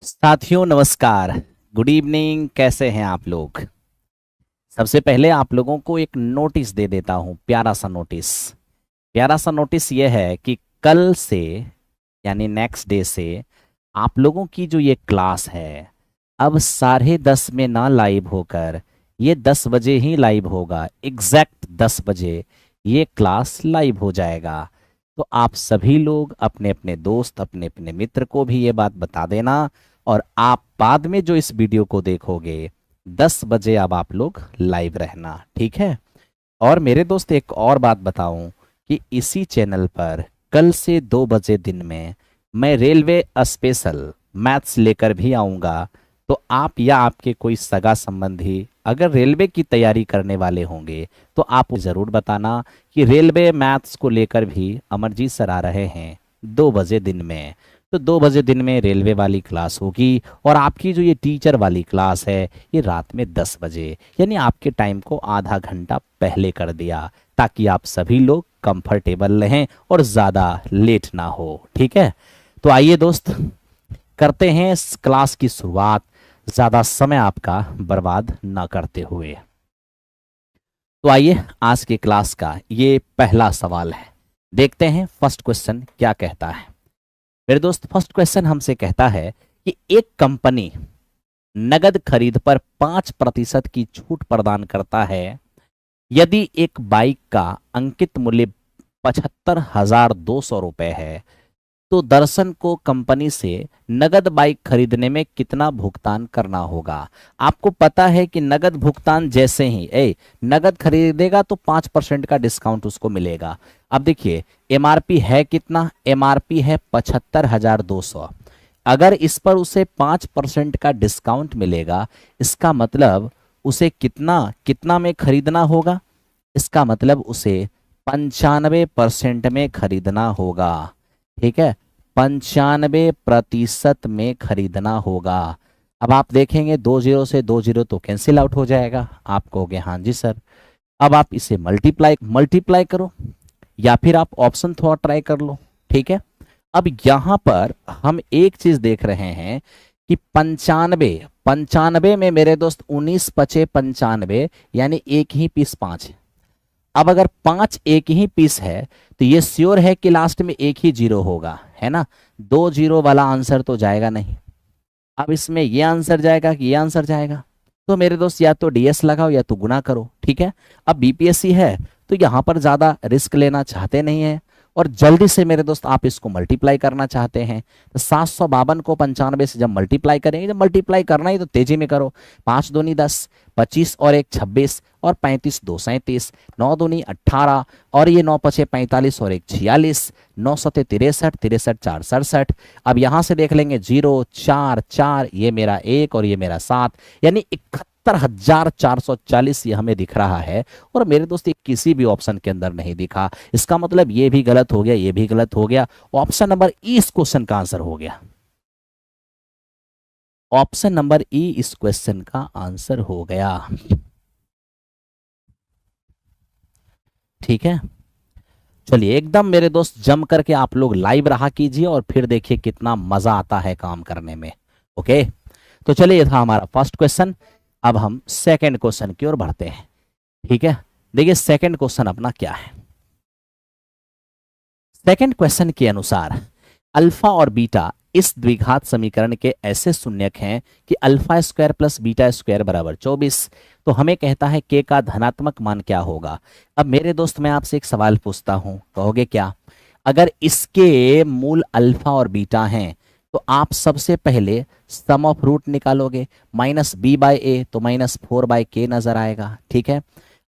साथियों नमस्कार। Good evening. कैसे हैं आप लोग? सबसे पहले आप लोगों को एक नोटिस दे देता हूं, प्यारा सा नोटिस ये है कि कल से यानी नेक्स्ट डे से आप लोगों की जो ये क्लास है अब 10:30 में ना लाइव होकर ये 10 बजे ही लाइव होगा। एग्जैक्ट 10 बजे ये क्लास लाइव हो जाएगा। तो आप सभी लोग अपने अपने दोस्त अपने अपने मित्र को भी ये बात बता देना। और आप बाद में जो इस वीडियो को देखोगे 10 बजे अब आप लोग लाइव रहना, ठीक है? और मेरे दोस्त एक और बात बताऊं कि इसी चैनल पर कल से 2 बजे दिन में मैं रेलवे स्पेशल मैथ्स लेकर भी आऊंगा। तो आप या आपके कोई सगा संबंधी अगर रेलवे की तैयारी करने वाले होंगे तो आप ज़रूर बताना कि रेलवे मैथ्स को लेकर भी अमरजीत सर आ रहे हैं 2 बजे दिन में। तो 2 बजे दिन में रेलवे वाली क्लास होगी और आपकी जो ये टीचर वाली क्लास है ये रात में 10 बजे, यानी आपके टाइम को आधा घंटा पहले कर दिया ताकि आप सभी लोग कंफर्टेबल रहें और ज़्यादा लेट ना हो, ठीक है? तो आइए दोस्त करते हैं इस क्लास की शुरुआत, ज़्यादा समय आपका बर्बाद ना करते हुए। तो आइए आज की क्लास का ये पहला सवाल है, देखते हैं फर्स्ट क्वेश्चन क्या कहता है। मेरे दोस्त फर्स्ट क्वेश्चन हमसे कहता है कि एक कंपनी नगद खरीद पर 5% की छूट प्रदान करता है यदि एक बाइक का अंकित मूल्य 75,200 रुपए है तो दर्शन को कंपनी से नगद बाइक खरीदने में कितना भुगतान करना होगा। आपको पता है कि नगद भुगतान जैसे ही नगद खरीदेगा तो 5% का डिस्काउंट उसको मिलेगा। अब देखिए एमआरपी है कितना, एमआरपी है 75,200। अगर इस पर उसे 5% का डिस्काउंट मिलेगा इसका मतलब उसे कितना कितना में खरीदना होगा, इसका मतलब उसे 95% में खरीदना होगा, ठीक है? 95% में खरीदना होगा। अब आप देखेंगे 20 से 20 तो कैंसिल आउट हो जाएगा। आप कहोगे हाँ जी सर। अब आप इसे मल्टीप्लाई करो या फिर आप ऑप्शन थोड़ा ट्राई कर लो, ठीक है? अब यहां पर हम एक चीज देख रहे हैं कि 95 में मेरे दोस्त 19 पचे 95 यानी एक ही पीस 5 है। अब अगर 5 एक ही पीस है तो ये श्योर है कि लास्ट में एक ही जीरो होगा, है ना? 2 जीरो वाला आंसर तो जाएगा नहीं। अब इसमें ये आंसर जाएगा कि ये आंसर जाएगा। तो मेरे दोस्त या तो डीएस लगाओ या तो गुना करो, ठीक है? अब बीपीएससी है तो यहां पर ज्यादा रिस्क लेना चाहते नहीं है और जल्दी से मेरे दोस्त आप इसको मल्टीप्लाई करना चाहते हैं। तो 752 को 95 से जब मल्टीप्लाई करेंगे, जब मल्टीप्लाई करना ही तो तेजी में करो। 5 दूनी 10, 25 और 1 26 और 35 2 37, 9 दूनी 18 और ये 9 पचे 45 और 1 46, 9 सते 63, 63 4 67। अब यहां से देख लेंगे 0 4 4, ये मेरा 1 और ये मेरा 7, यानी 71,440 ये हमें दिख रहा है। और मेरे दोस्त ये किसी भी ऑप्शन के अंदर नहीं दिखा, इसका मतलब ये भी गलत हो गया, ये भी गलत हो गया। ऑप्शन नंबर ई इस क्वेश्चन का आंसर हो गया। ऑप्शन नंबर ई इस क्वेश्चन का आंसर हो गया, ठीक है? चलिए एकदम मेरे दोस्त जम करके आप लोग लाइव रहा कीजिए और फिर देखिए कितना मजा आता है काम करने में। ओके, तो चलिए ये था हमारा फर्स्ट क्वेश्चन। अब हम सेकंड क्वेश्चन की ओर बढ़ते हैं, ठीक है? देखिए सेकंड क्वेश्चन अपना क्या है। सेकंड क्वेश्चन के अनुसार अल्फा और बीटा इस द्विघात समीकरण के ऐसे शून्यक हैं कि alpha square plus beta square बराबर 24। तो हमें कहता है के का धनात्मक मान क्या होगा। अब मेरे दोस्त मैं आपसे एक सवाल पूछता हूं, कहोगे क्या? अगर इसके मूल अल्फा और बीटा हैं तो आप सबसे पहले सम ऑफ रूट निकालोगे, माइनस बी बाई ए तो -4/k नजर आएगा, ठीक है?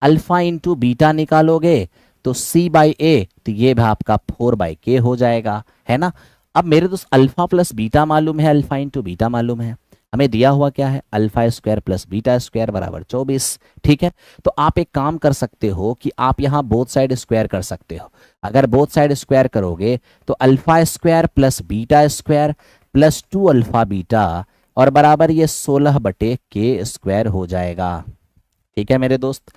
अल्फा इंटू बीटा निकालोगे तो c बाई ए तो ये भी आपका 4/k हो जाएगा, है ना? अब मेरे दोस्त अल्फा प्लस बीटा मालूम है, अल्फा इंटू बीटा मालूम है, हमें दिया हुआ क्या है? Alpha square plus beta square बराबर 24, ठीक है? तो आप एक काम कर सकते हो कि आप यहाँ बोथ साइड स्क्वायर कर सकते हो। अगर बोथ साइड स्क्वायर करोगे तो alpha square plus beta square plus 2 alpha beta और बराबर ये 16/k स्क्वायर हो जाएगा, ठीक है मेरे दोस्त?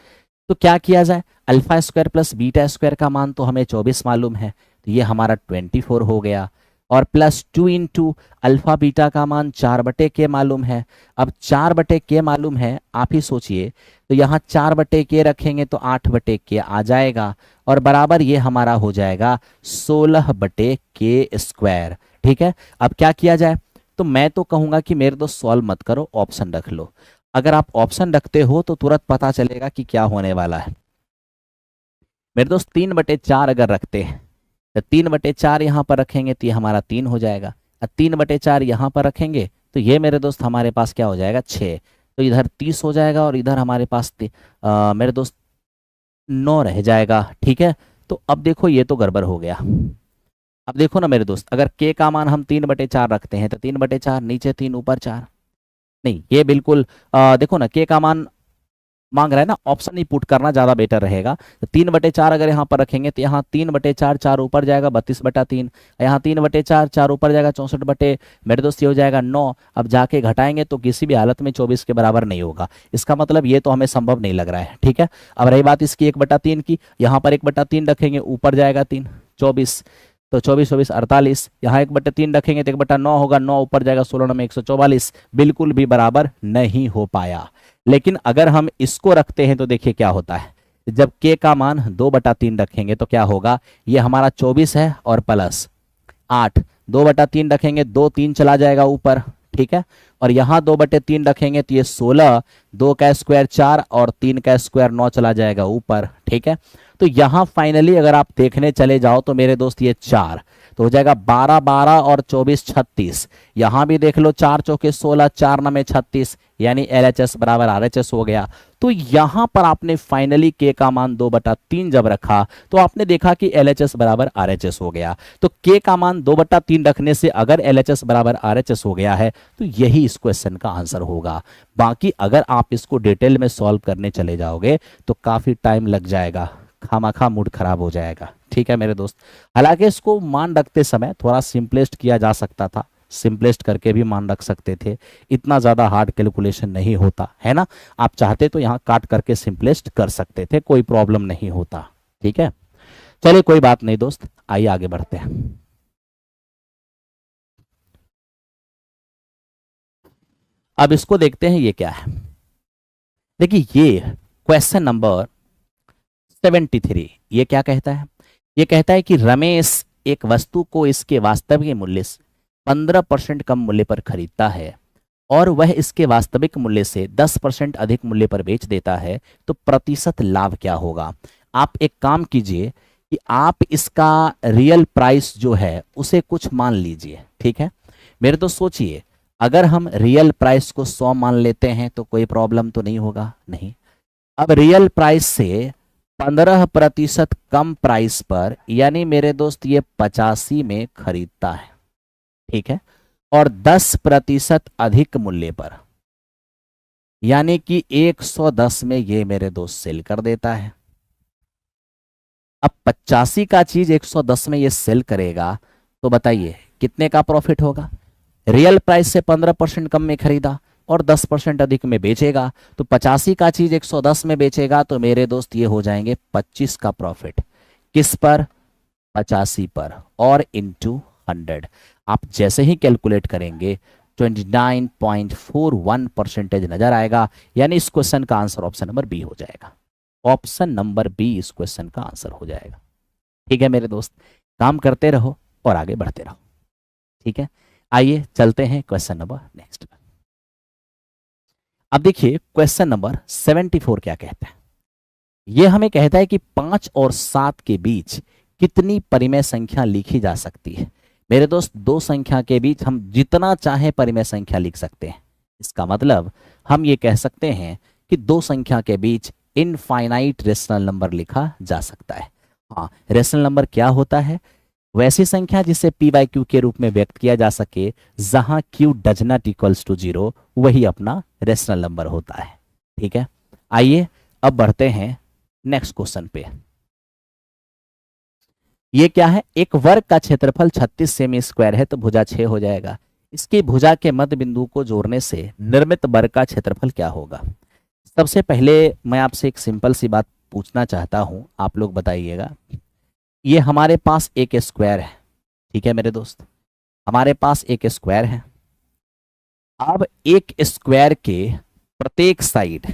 तो क्या किया जाए, alpha square plus beta square का मान तो हमें 24 मालूम है, तो ये हमारा 24 हो गया। और प्लस 2 इंटू अल्फा बीटा का मान 4/k मालूम है। अब 4/k मालूम है, आप ही सोचिए, तो यहाँ 4/k रखेंगे तो 8/k आ जाएगा और बराबर ये हमारा हो जाएगा 16/k²। ठीक है, अब क्या किया जाए? तो मैं तो कहूंगा कि मेरे दोस्त सॉल्व मत करो, ऑप्शन रख लो। अगर आप ऑप्शन रखते हो तो तुरंत पता चलेगा कि क्या होने वाला है। मेरे दोस्त 3/4 अगर रखते हैं तो 3/4 यहाँ पर रखेंगे तो ये हमारा 3 हो जाएगा, और 3/4 यहाँ पर रखेंगे तो ये मेरे दोस्त हमारे पास क्या हो जाएगा 6। तो इधर 30 हो जाएगा और इधर हमारे पास मेरे दोस्त 9 रह जाएगा। ठीक है, तो अब देखो ये तो गड़बड़ हो गया। अब देखो ना मेरे दोस्त, अगर के का मान हम 3/4 रखते हैं तो 3/4 नीचे 3 ऊपर 4, नहीं ये बिल्कुल देखो ना के का मान मांग रहा है ना, ऑप्शन ही पुट करना ज्यादा बेटर रहेगा। तो 3/4 अगर यहाँ पर रखेंगे तो यहाँ 3/4 4 ऊपर जाएगा 32/3, यहाँ 3/4 4 ऊपर जाएगा 64 मेरे दोस्त ये हो जाएगा 9। अब जाके घटाएंगे तो किसी भी हालत में 24 के बराबर नहीं होगा, इसका मतलब ये तो हमें संभव नहीं लग रहा है। ठीक है, अब रही बात इसकी 1/3 की, यहाँ पर 1/3 रखेंगे ऊपर जाएगा 3 24, तो 24 24 48, यहाँ 1/3 रखेंगे तो 1/9 होगा, 9 ऊपर जाएगा 16 में 144, बिल्कुल भी बराबर नहीं हो पाया। लेकिन अगर हम इसको रखते हैं तो देखिए क्या होता है, जब k का मान 2/3 रखेंगे तो क्या होगा, ये हमारा 24 है और प्लस 8, 2/3 रखेंगे 2 3 चला जाएगा ऊपर। ठीक है, और यहाँ 2/3 रखेंगे तो ये 16, 2 का स्क्वायर 4 और 3 का स्क्वायर 9 चला जाएगा ऊपर। ठीक है, तो यहाँ फाइनली अगर आप देखने चले जाओ तो मेरे दोस्त ये 4 तो हो जाएगा 12 12 और 24 36, यहाँ भी देख लो 4 चौके 16 4 9 में 36, यानी LHS बराबर RHS हो गया। तो यहाँ पर आपने फाइनली के का मान 2/3 जब रखा तो आपने देखा कि LHS बराबर RHS हो गया। तो के का मान 2/3 रखने से अगर LHS बराबर RHS हो गया है तो यही इस क्वेश्चन का आंसर होगा। बाकी अगर आप इसको डिटेल में सॉल्व करने चले जाओगे तो काफी टाइम लग जाएगा, खामाखा मूड खराब हो जाएगा। ठीक है मेरे दोस्त, हालांकि इसको मान रखते समय थोड़ा सिंपलेस्ट किया जा सकता था, सिंपलेस्ट करके भी मान रख सकते थे, इतना ज़्यादा हार्ड कैलकुलेशन नहीं होता है ना। आप चाहते तो यहाँ काट करके सिंपलेस्ट कर सकते थे, कोई प्रॉब्लम नहीं होता। ठीक है, चलिए कोई बात नहीं दोस्त, आइए आगे बढ़ते हैं। अब इसको देखते हैं ये क्या है। देखिए ये क्वेश्चन नंबर 73 ये क्या कहता है, ये कहता है कि रमेश एक वस्तु को इसके वास्तविक मूल्य से 15% कम मूल्य पर खरीदता है और वह इसके वास्तविक मूल्य से 10% अधिक मूल्य पर बेच देता है, तो प्रतिशत लाभ क्या होगा। आप एक काम कीजिए कि आप इसका रियल प्राइस जो है उसे कुछ मान लीजिए। ठीक है, मेरे तो सोचिए, अगर हम रियल प्राइस को 100 मान लेते हैं तो कोई प्रॉब्लम तो नहीं होगा, नहीं। अब रियल प्राइस से 15% कम प्राइस पर, यानी मेरे दोस्त ये 85 में खरीदता है। ठीक है, और 10% अधिक मूल्य पर, यानी कि 110 में ये मेरे दोस्त सेल कर देता है। अब 85 का चीज 110 में ये सेल करेगा तो बताइए कितने का प्रॉफिट होगा। रियल प्राइस से 15% कम में खरीदा और 10% अधिक में बेचेगा, तो 85 का चीज 110 में बेचेगा तो मेरे दोस्त ये हो जाएंगे 25 का प्रॉफिट। किस पर? 85 पर, और इंटू 100। आप जैसे ही कैलकुलेट करेंगे 29.41% नजर आएगा, यानी इस क्वेश्चन का आंसर ऑप्शन नंबर बी हो जाएगा। ऑप्शन नंबर बी इस क्वेश्चन का आंसर हो जाएगा। ठीक है मेरे दोस्त, काम करते रहो और आगे बढ़ते रहो। ठीक है, आइए चलते हैं क्वेश्चन नंबर नेक्स्ट पर। अब देखिए क्वेश्चन नंबर 74 क्या कहता है। यह हमें कहता है कि 5 और 7 के बीच कितनी परिमेय संख्या लिखी जा सकती है। मेरे दोस्त दो संख्या के बीच हम जितना चाहे परिमेय संख्या लिख सकते हैं। इसका मतलब हम ये कह सकते हैं कि दो संख्या के बीच इनफाइनाइट रेशनल नंबर लिखा जा सकता है। हाँ, रेशनल नंबर क्या होता है? वैसी संख्या जिसे p बाई क्यू के रूप में व्यक्त किया जा सके, जहां q does not equals to 0, वही अपना रेशनल नंबर होता है। ठीक है, आइए अब बढ़ते हैं नेक्स्ट क्वेश्चन पे। ये क्या है? एक वर्ग का क्षेत्रफल 36 सेमी स्क्वायर है तो भुजा 6 हो जाएगा। इसकी भुजा के मध्य बिंदु को जोड़ने से निर्मित वर्ग का क्षेत्रफल क्या होगा? सबसे पहले मैं आपसे एक सिंपल सी बात पूछना चाहता हूं, आप लोग बताइएगा। ये हमारे पास एक स्क्वायर है, ठीक है मेरे दोस्त, हमारे पास एक स्क्वायर है। अब एक स्क्वायर के प्रत्येक साइड,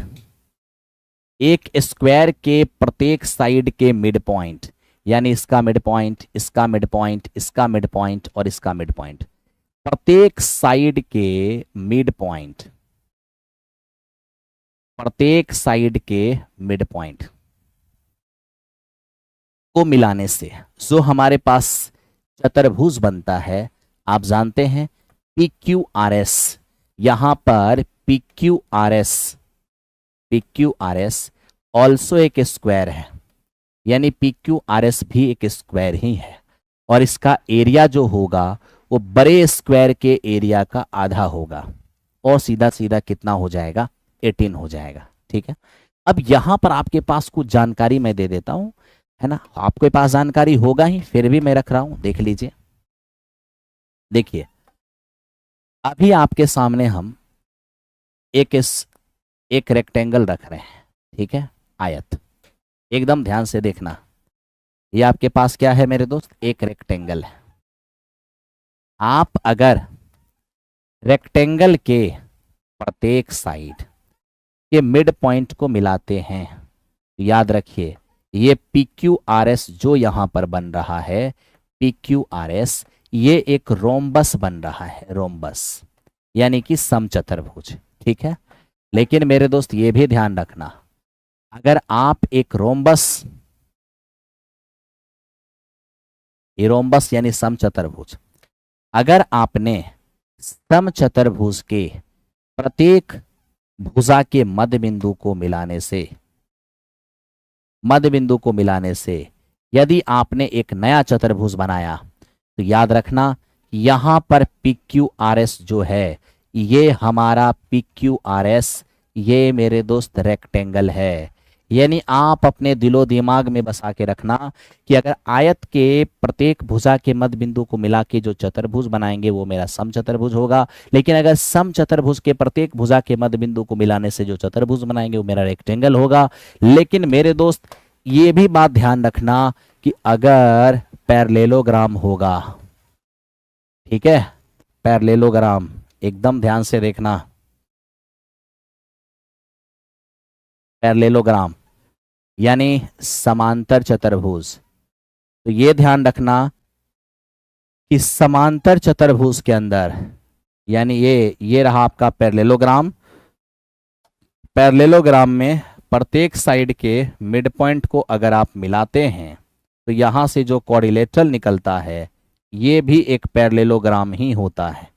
एक स्क्वायर के प्रत्येक साइड के मिड पॉइंट, यानी इसका मिड पॉइंट, इसका मिड पॉइंट, इसका मिड पॉइंट और इसका मिड पॉइंट, प्रत्येक साइड के मिड पॉइंट, प्रत्येक साइड के मिड पॉइंट को मिलाने से जो हमारे पास चतुर्भुज बनता है, आप जानते हैं पी क्यू आर एस। यहां पर P Q R S, P Q R S also एक स्क्वायर है, यानी पी क्यू आर एस भी एक स्क्वायर ही है, और इसका एरिया जो होगा वो बड़े स्क्वायर के एरिया का आधा होगा, और सीधा सीधा कितना हो जाएगा, 18 हो जाएगा। ठीक है, अब यहां पर आपके पास कुछ जानकारी मैं दे देता हूं, है ना, आपके पास जानकारी होगा ही, फिर भी मैं रख रहा हूं, देख लीजिए। देखिए अभी आपके सामने हम एक रेक्टेंगल रख रहे हैं, ठीक है, आयत, एकदम ध्यान से देखना। ये आपके पास क्या है मेरे दोस्त, एक रेक्टेंगल है। आप अगर रेक्टेंगल के प्रत्येक साइड के मिड पॉइंट को मिलाते हैं, याद रखिए ये पी क्यू आर एस जो यहां पर बन रहा है, पी क्यू आर एस, ये एक रोम्बस बन रहा है, रोम्बस यानी कि समचतुर्भुज। ठीक है, लेकिन मेरे दोस्त ये भी ध्यान रखना, अगर आप एक रोम्बस, ये रोम्बस यानी समचतुर्भुज, अगर आपने समचतुर्भुज के प्रत्येक भुजा के मध्य बिंदु को मिलाने से, मध्य बिंदु को मिलाने से यदि आपने एक नया चतुर्भुज बनाया, तो याद रखना यहां पर पी क्यू आर एस जो है, ये हमारा पी क्यू आर एस, ये मेरे दोस्त रेक्टेंगल है। यानी आप अपने दिलो दिमाग में बसा के रखना कि अगर आयत के प्रत्येक भुजा के मध्य बिंदु को मिला के जो चतुर्भुज बनाएंगे वो मेरा समचतुर्भुज होगा, लेकिन अगर समचतुर्भुज के प्रत्येक भुजा के मध्य बिंदु को मिलाने से जो चतुर्भुज बनाएंगे वो मेरा रेक्टेंगल होगा। लेकिन मेरे दोस्त ये भी बात ध्यान रखना कि अगर पैरेललोग्राम होगा, ठीक है, पैरेललोग्राम, एकदम ध्यान से देखना, पैरेललोग्राम यानी समांतर चतुर्भुज, तो ये ध्यान रखना कि समांतर चतुर्भुज के अंदर, यानी ये रहा आपका पैरेललोग्राम, पैरेललोग्राम में प्रत्येक साइड के मिड पॉइंट को अगर आप मिलाते हैं तो यहां से जो क्वाड्रिलेटरल निकलता है ये भी एक पैरेललोग्राम ही होता है।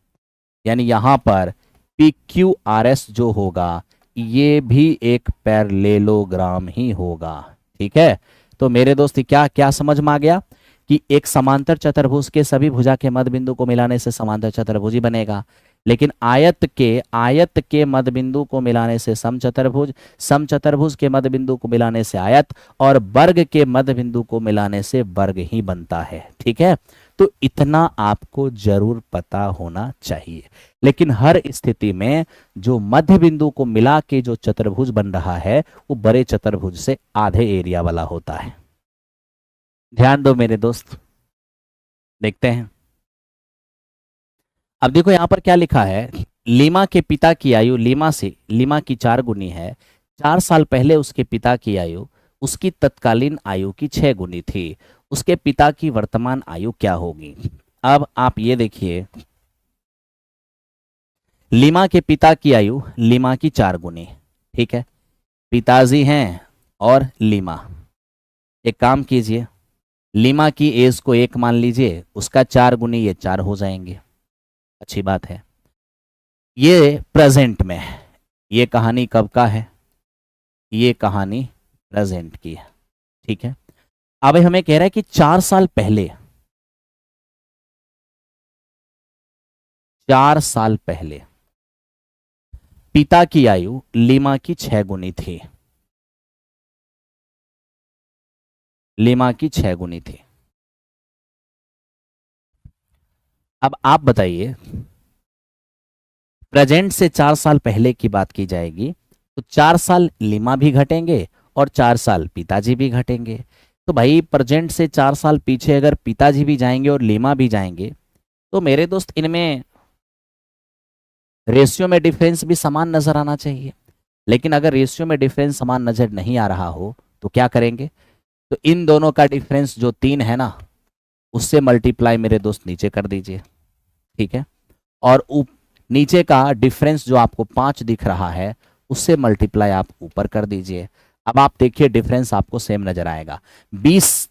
यानी यहां पर पी क्यू आर एस जो होगा ये भी एक पैरेललोग्राम ही होगा। ठीक है, तो मेरे दोस्त क्या क्या समझ में आ गया कि एक समांतर चतुर्भुज के सभी भुजा के मध्य बिंदु को मिलाने से समांतर चतुर्भुज ही बनेगा, लेकिन आयत के मध्य बिंदु को मिलाने से समचतुर्भुज, समचतुर्भुज के मध्य बिंदु को मिलाने से आयत, और वर्ग के मध्य बिंदु को मिलाने से वर्ग ही बनता है। ठीक है, तो इतना आपको जरूर पता होना चाहिए। लेकिन हर स्थिति में जो मध्य बिंदु को मिला के जो चतुर्भुज बन रहा है वो बड़े चतुर्भुज से आधे एरिया वाला होता है। ध्यान दो मेरे दोस्त, देखते हैं। अब देखो यहां पर क्या लिखा है, लीमा के पिता की आयु, लीमा की 4 गुनी है, 4 साल पहले उसके पिता की आयु उसकी तत्कालीन आयु की 6 गुनी थी, उसके पिता की वर्तमान आयु क्या होगी। अब आप ये देखिए, लीमा के पिता की आयु लीमा की 4 गुनी, ठीक है, पिताजी हैं और लीमा, एक काम कीजिए, लीमा की एज को 1 मान लीजिए, उसका 4 गुनी ये 4 हो जाएंगे, अच्छी बात है। ये प्रेजेंट में है, ये कहानी कब का है, ये कहानी प्रेजेंट की है। ठीक है, अब हमें कह रहा है कि 4 साल पहले, 4 साल पहले पिता की आयु लीमा की 6 गुनी थी, लीमा की 6 गुनी थी। अब आप बताइए, प्रेजेंट से 4 साल पहले की बात की जाएगी तो 4 साल लीमा भी घटेंगे और 4 साल पिताजी भी घटेंगे। तो भाई प्रेजेंट से 4 साल पीछे अगर पिताजी भी जाएंगे और लीमा भी जाएंगे तो मेरे दोस्त इनमें रेशियो में डिफरेंस भी समान नजर आना चाहिए। लेकिन अगर रेशियो में डिफरेंस समान नजर नहीं आ रहा हो तो क्या करेंगे, तो इन दोनों का डिफरेंस जो 3 है ना, उससे मल्टीप्लाई मेरे दोस्त नीचे कर दीजिए, ठीक है। और नीचे का डिफरेंस जो आपको 5 दिख रहा है, उससे मल्टीप्लाई आप ऊपर कर दीजिए। अब आप देखिए डिफरेंस आपको सेम नजर आएगा। 20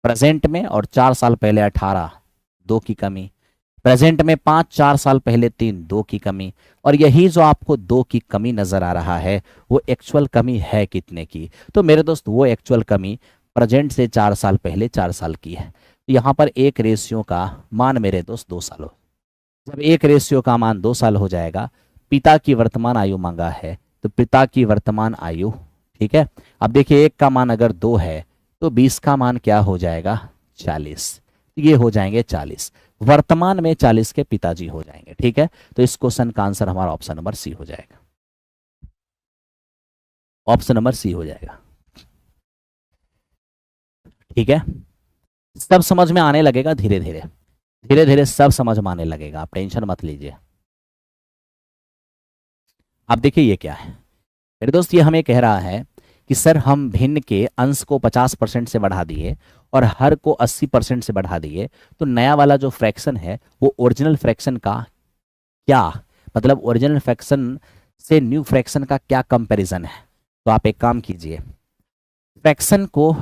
प्रेजेंट में और 4 साल पहले 18, 2 की कमी। प्रेजेंट में 5, 4 साल पहले 3, 2 की कमी। और यही जो आपको 2 की कमी नजर आ रहा है, वो एक्चुअल कमी है कितने की? तो मेरे दोस्त वो एक्चुअल कमी प्रेजेंट से 4 साल पहले 4 साल की है। तो यहाँ पर एक रेशियो का मान मेरे दोस्त 2 साल हो। जब एक रेशियो का मान 2 साल हो जाएगा, पिता की वर्तमान आयु मांगा है, तो पिता की वर्तमान आयु, ठीक है। अब देखिए एक का मान अगर 2 है तो 20 का मान क्या हो जाएगा? 40। ये हो जाएंगे 40। वर्तमान में 40 के पिताजी हो जाएंगे, ठीक है। तो इस क्वेश्चन का आंसर हमारा ऑप्शन नंबर सी हो जाएगा। ऑप्शन नंबर सी हो जाएगा, ठीक है। सब समझ में आने लगेगा धीरे धीरे, धीरे धीरे सब समझ में आने लगेगा, आप टेंशन मत लीजिए। अब देखिए ये क्या है मेरे दोस्त, ये हमें कह रहा है कि सर हम भिन्न के अंश को 50% से बढ़ा दिए और हर को 80% से बढ़ा दिए, तो नया वाला जो फ्रैक्शन है वो ओरिजिनल फ्रैक्शन का क्या, मतलब ओरिजिनल फ्रैक्शन से न्यू फ्रैक्शन का क्या कंपैरिजन है? तो आप एक काम कीजिए, फ्रैक्शन को,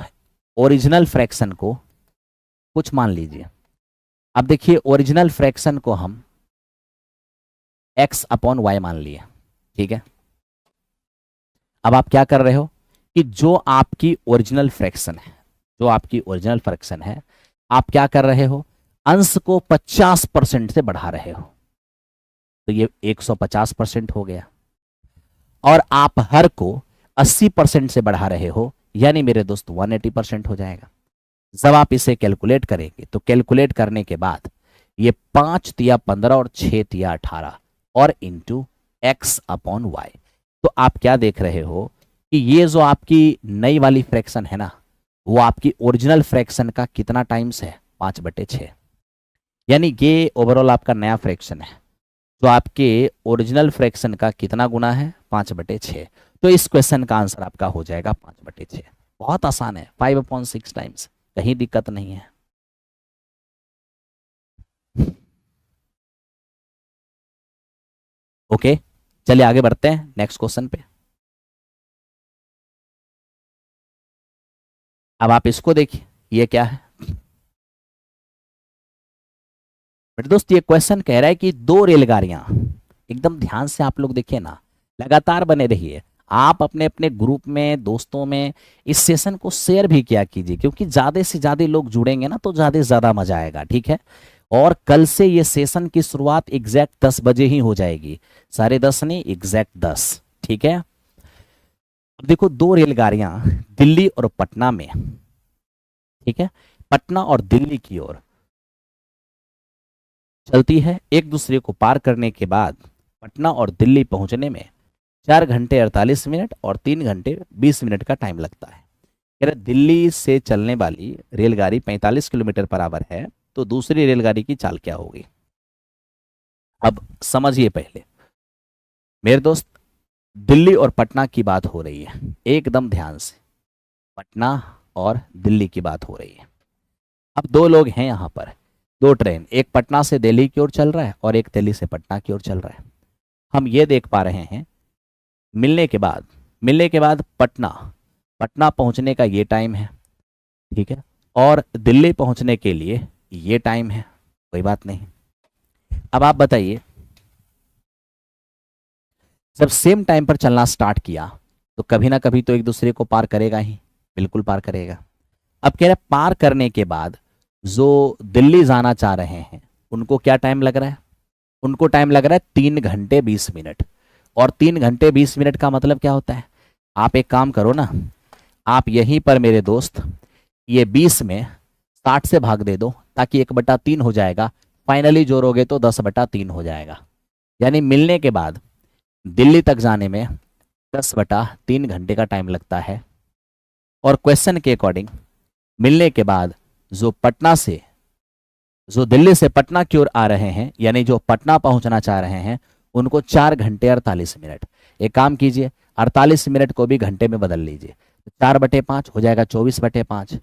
ओरिजिनल फ्रैक्शन को कुछ मान लीजिए। अब देखिए ओरिजिनल फ्रैक्शन को हम x अपॉन वाई मान लिए, ठीक है। अब आप क्या कर रहे हो कि जो आपकी ओरिजिनल फ्रैक्शन है, जो आपकी ओरिजिनल फ्रैक्शन है, आप क्या कर रहे हो? अंश को 50% से बढ़ा रहे हो, तो ये 150% हो गया। और आप हर को 80% से बढ़ा रहे हो, यानी मेरे दोस्त 180% हो जाएगा। जब आप इसे कैलकुलेट करेंगे तो कैलकुलेट करने के बाद ये 5 तिया 15 और 6 तिया 18 और इंटू एक्स अपॉन वाई। तो आप क्या देख रहे हो कि ये जो आपकी नई वाली फ्रैक्शन है ना, वो आपकी ओरिजिनल फ्रैक्शन का कितना टाइम्स है? 5/6। यानी ये ओवरऑल आपका नया फ्रैक्शन है, जो आपके ओरिजिनल फ्रैक्शन का कितना गुना है? 5/6। तो इस क्वेश्चन का आंसर आपका हो जाएगा 5/6। बहुत आसान है, 5/6 टाइम्स, कहीं दिक्कत नहीं है। ओके, चलिए आगे बढ़ते हैं नेक्स्ट क्वेश्चन पे। अब आप इसको देखिए, ये क्या है मेरे दोस्त? ये क्वेश्चन कह रहा है कि 2 रेलगाड़ियां, एकदम ध्यान से आप लोग देखिए ना, लगातार बने रहिए। आप अपने अपने ग्रुप में, दोस्तों में इस सेशन को शेयर भी किया कीजिए, क्योंकि ज्यादा से ज्यादा लोग जुड़ेंगे ना तो ज्यादा से ज्यादा मजा आएगा, ठीक है। और कल से ये सेशन की शुरुआत एग्जैक्ट 10 बजे ही हो जाएगी, 10:30 नहीं, एग्जैक्ट 10, ठीक है। अब देखो 2 रेलगाड़ियां दिल्ली और पटना में, ठीक है, पटना और दिल्ली की ओर चलती है। एक दूसरे को पार करने के बाद पटना और दिल्ली पहुंचने में 4 घंटे 48 मिनट और 3 घंटे 20 मिनट का टाइम लगता है। कह रहे दिल्ली से चलने वाली रेलगाड़ी 45 किलोमीटर पर आवर है, तो दूसरी रेलगाड़ी की चाल क्या होगी? अब समझिए पहले मेरे दोस्त, दिल्ली और पटना की बात हो रही है, एकदम ध्यान से, पटना और दिल्ली की बात हो रही है। अब 2 लोग हैं यहाँ पर, 2 ट्रेन, एक पटना से दिल्ली की ओर चल रहा है और एक दिल्ली से पटना की ओर चल रहा है। हम ये देख पा रहे हैं मिलने के बाद पटना पटना पहुंचने का ये टाइम है, ठीक है, और दिल्ली पहुंचने के लिए ये टाइम है, कोई बात नहीं। अब आप बताइए, जब सेम टाइम पर चलना स्टार्ट किया तो कभी ना कभी तो एक दूसरे को पार करेगा ही, बिल्कुल पार करेगा। अब कह रहे पार करने के बाद जो दिल्ली जाना चाह रहे हैं उनको क्या टाइम लग रहा है? उनको टाइम लग रहा है 3 घंटे 20 मिनट। और 3 घंटे 20 मिनट का मतलब क्या होता है? आप एक काम करो ना, आप यहीं पर मेरे दोस्त ये 20 में 60 से भाग दे दो, ताकि 1/3 हो जाएगा। फाइनली जोड़ोगे तो 10/3 हो जाएगा। यानी मिलने के बाद दिल्ली तक जाने में 10/3 घंटे का टाइम लगता है। और क्वेश्चन के अकॉर्डिंग मिलने के बाद जो पटना से जो दिल्ली से पटना की ओर आ रहे हैं, यानी जो पटना पहुंचना चाह रहे हैं, उनको 4 घंटे 48 मिनट। एक काम कीजिए, 48 मिनट को भी घंटे में बदल लीजिए, 4/5 हो जाएगा 24/5।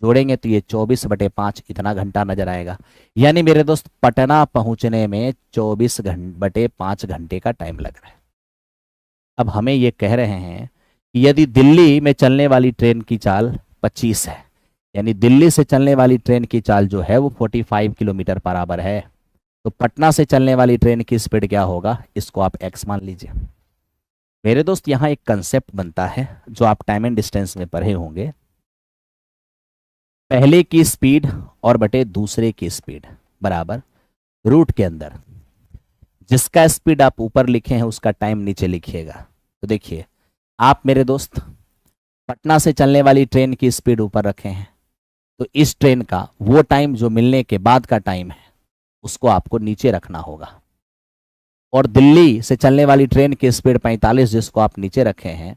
जोड़ेंगे तो ये 24/5 इतना घंटा नजर आएगा। यानी मेरे दोस्त पटना पहुंचने में 24/5 घंटे का टाइम लग रहा है। अब हमें ये कह रहे हैं कि यदि दिल्ली में चलने वाली ट्रेन की चाल 25 है, यानी दिल्ली से चलने वाली ट्रेन की चाल जो है वो 45 किलोमीटर पर आवर है, तो पटना से चलने वाली ट्रेन की स्पीड क्या होगा, इसको आप x मान लीजिए। मेरे दोस्त यहाँ एक कंसेप्ट बनता है जो आप टाइम एंड डिस्टेंस में पढ़े होंगे, पहले की स्पीड और बटे दूसरे की स्पीड बराबर रूट के अंदर जिसका स्पीड आप ऊपर लिखे हैं उसका टाइम नीचे लिखिएगा। तो देखिए, आप मेरे दोस्त पटना से चलने वाली ट्रेन की स्पीड ऊपर रखे हैं, तो इस ट्रेन का वो टाइम जो मिलने के बाद का टाइम है उसको आपको नीचे रखना होगा। और दिल्ली से चलने वाली ट्रेन की स्पीड 45 जिसको आप नीचे रखे हैं,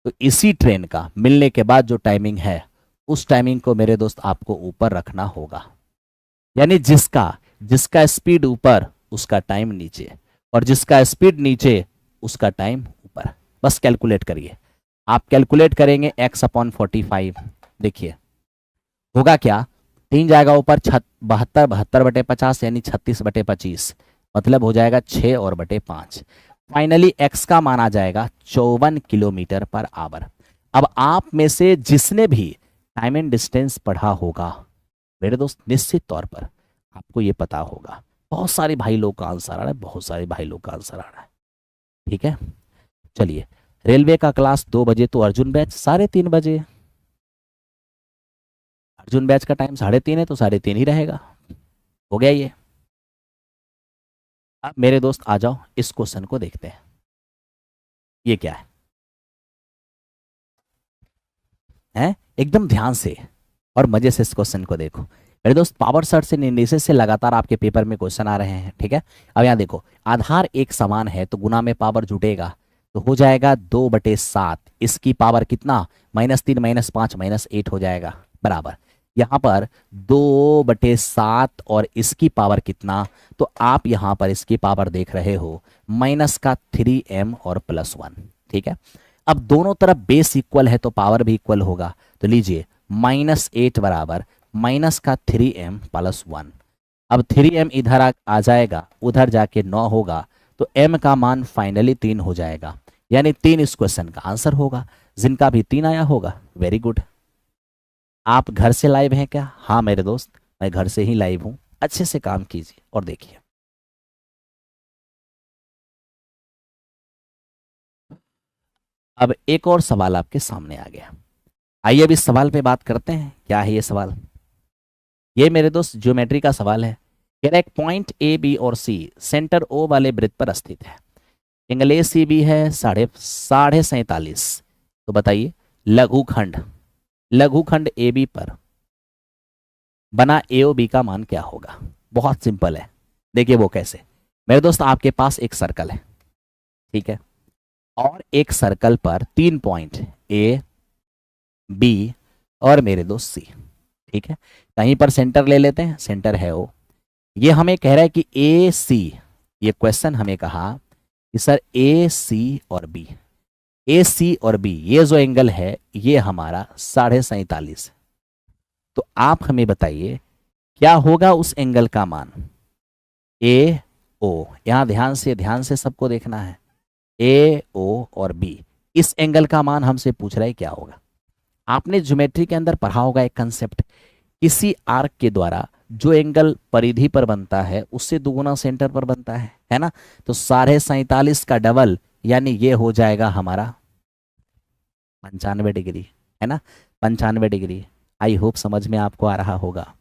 तो इसी ट्रेन का मिलने के बाद जो टाइमिंग है उस टाइमिंग को मेरे दोस्त आपको ऊपर रखना होगा। यानी जिसका जिसका स्पीड ऊपर उसका टाइम नीचे, और जिसका स्पीड नीचे उसका टाइम ऊपर। बस कैलकुलेट करिए, आप कैलकुलेट करेंगे x/45। देखिए होगा क्या, 3 जाएगा ऊपर, 72/50 यानी 36/25, मतलब हो जाएगा 6 और बटे 5। फाइनली x का मान आ जाएगा 54 किलोमीटर पर आवर। अब आप में से जिसने भी टाइम एंड डिस्टेंस पढ़ा होगा मेरे दोस्त, निश्चित तौर पर आपको ये पता होगा। बहुत सारे भाई लोग का आंसर आ रहा है, बहुत सारे भाई लोग का आंसर आ रहा है। ठीक है, चलिए। रेलवे का क्लास 2 बजे, तो अर्जुन बैच 3:30 बजे। अर्जुन बैच का टाइम 3:30 है, तो 3:30 ही रहेगा। हो गया ये। अब मेरे दोस्त आ जाओ, इस क्वेश्चन को देखते हैं। ये क्या है एकदम ध्यान से और मजे से इस क्वेश्चन को देखो मेरे दोस्त। पावर सर्च से इंडिसेस से लगातार आपके पेपर में क्वेश्चन आ रहे हैं। ठीक है, अब यहाँ देखो, आधार एक समान है तो गुना में पावर जुटेगा, तो हो जाएगा 2/7। इसकी पावर कितना, -3 -5 -8 हो जाएगा बराबर। यहाँ पर 2/7 और इसकी पावर कितना, तो आप यहाँ पर इसकी पावर देख रहे हो -3m और +1। ठीक है, अब दोनों तरफ बेस इक्वल है तो पावर भी इक्वल होगा, तो लीजिए -8 बराबर -3m +1। अब 3m इधर आ जाएगा, उधर जाके 9 होगा, तो m का मान फाइनली 3 हो जाएगा, यानी 3 इस क्वेश्चन का आंसर होगा। जिनका भी 3 आया होगा वेरी गुड। आप घर से लाइव हैं क्या? हाँ मेरे दोस्त, मैं घर से ही लाइव हूं। अच्छे से काम कीजिए और देखिए। अब एक और सवाल आपके सामने आ गया। आइए अब इस सवाल पे बात करते हैं। क्या है ये सवाल? ये मेरे दोस्त ज्योमेट्री का सवाल है। कह रहा है पॉइंट ए बी और सी सेंटर ओ वाले वृत्त पर स्थित है। एंगल ए सी बी है 47.5। तो बताइए लघुखंड ए बी पर बना ए ओ बी का मान क्या होगा? बहुत सिंपल है, देखिए वो कैसे। मेरे दोस्त आपके पास एक सर्कल है, ठीक है, और एक सर्कल पर 3 पॉइंट ए बी और मेरे दोस्त सी। ठीक है, कहीं पर सेंटर ले लेते हैं, सेंटर है ओ। ये हमें कह रहा है कि ए सी, ये क्वेश्चन हमें कहा कि सर ए सी और बी, ए सी और बी ये जो एंगल है ये हमारा 47.5 है। तो आप हमें बताइए क्या होगा उस एंगल का मान? ए ओ, यहां ध्यान से सबको देखना है। ए ओ और बी, इस एंगल का मान हमसे पूछ रहा है क्या होगा। आपने ज्योमेट्री के अंदर पढ़ा होगा एक कंसेप्ट, किसी आर्क के द्वारा जो एंगल परिधि पर बनता है उससे दुगुना सेंटर पर बनता है ना। तो 47.5 का डबल यानी ये हो जाएगा हमारा 95 डिग्री, है ना, 95 डिग्री। आई होप समझ में आपको आ रहा होगा।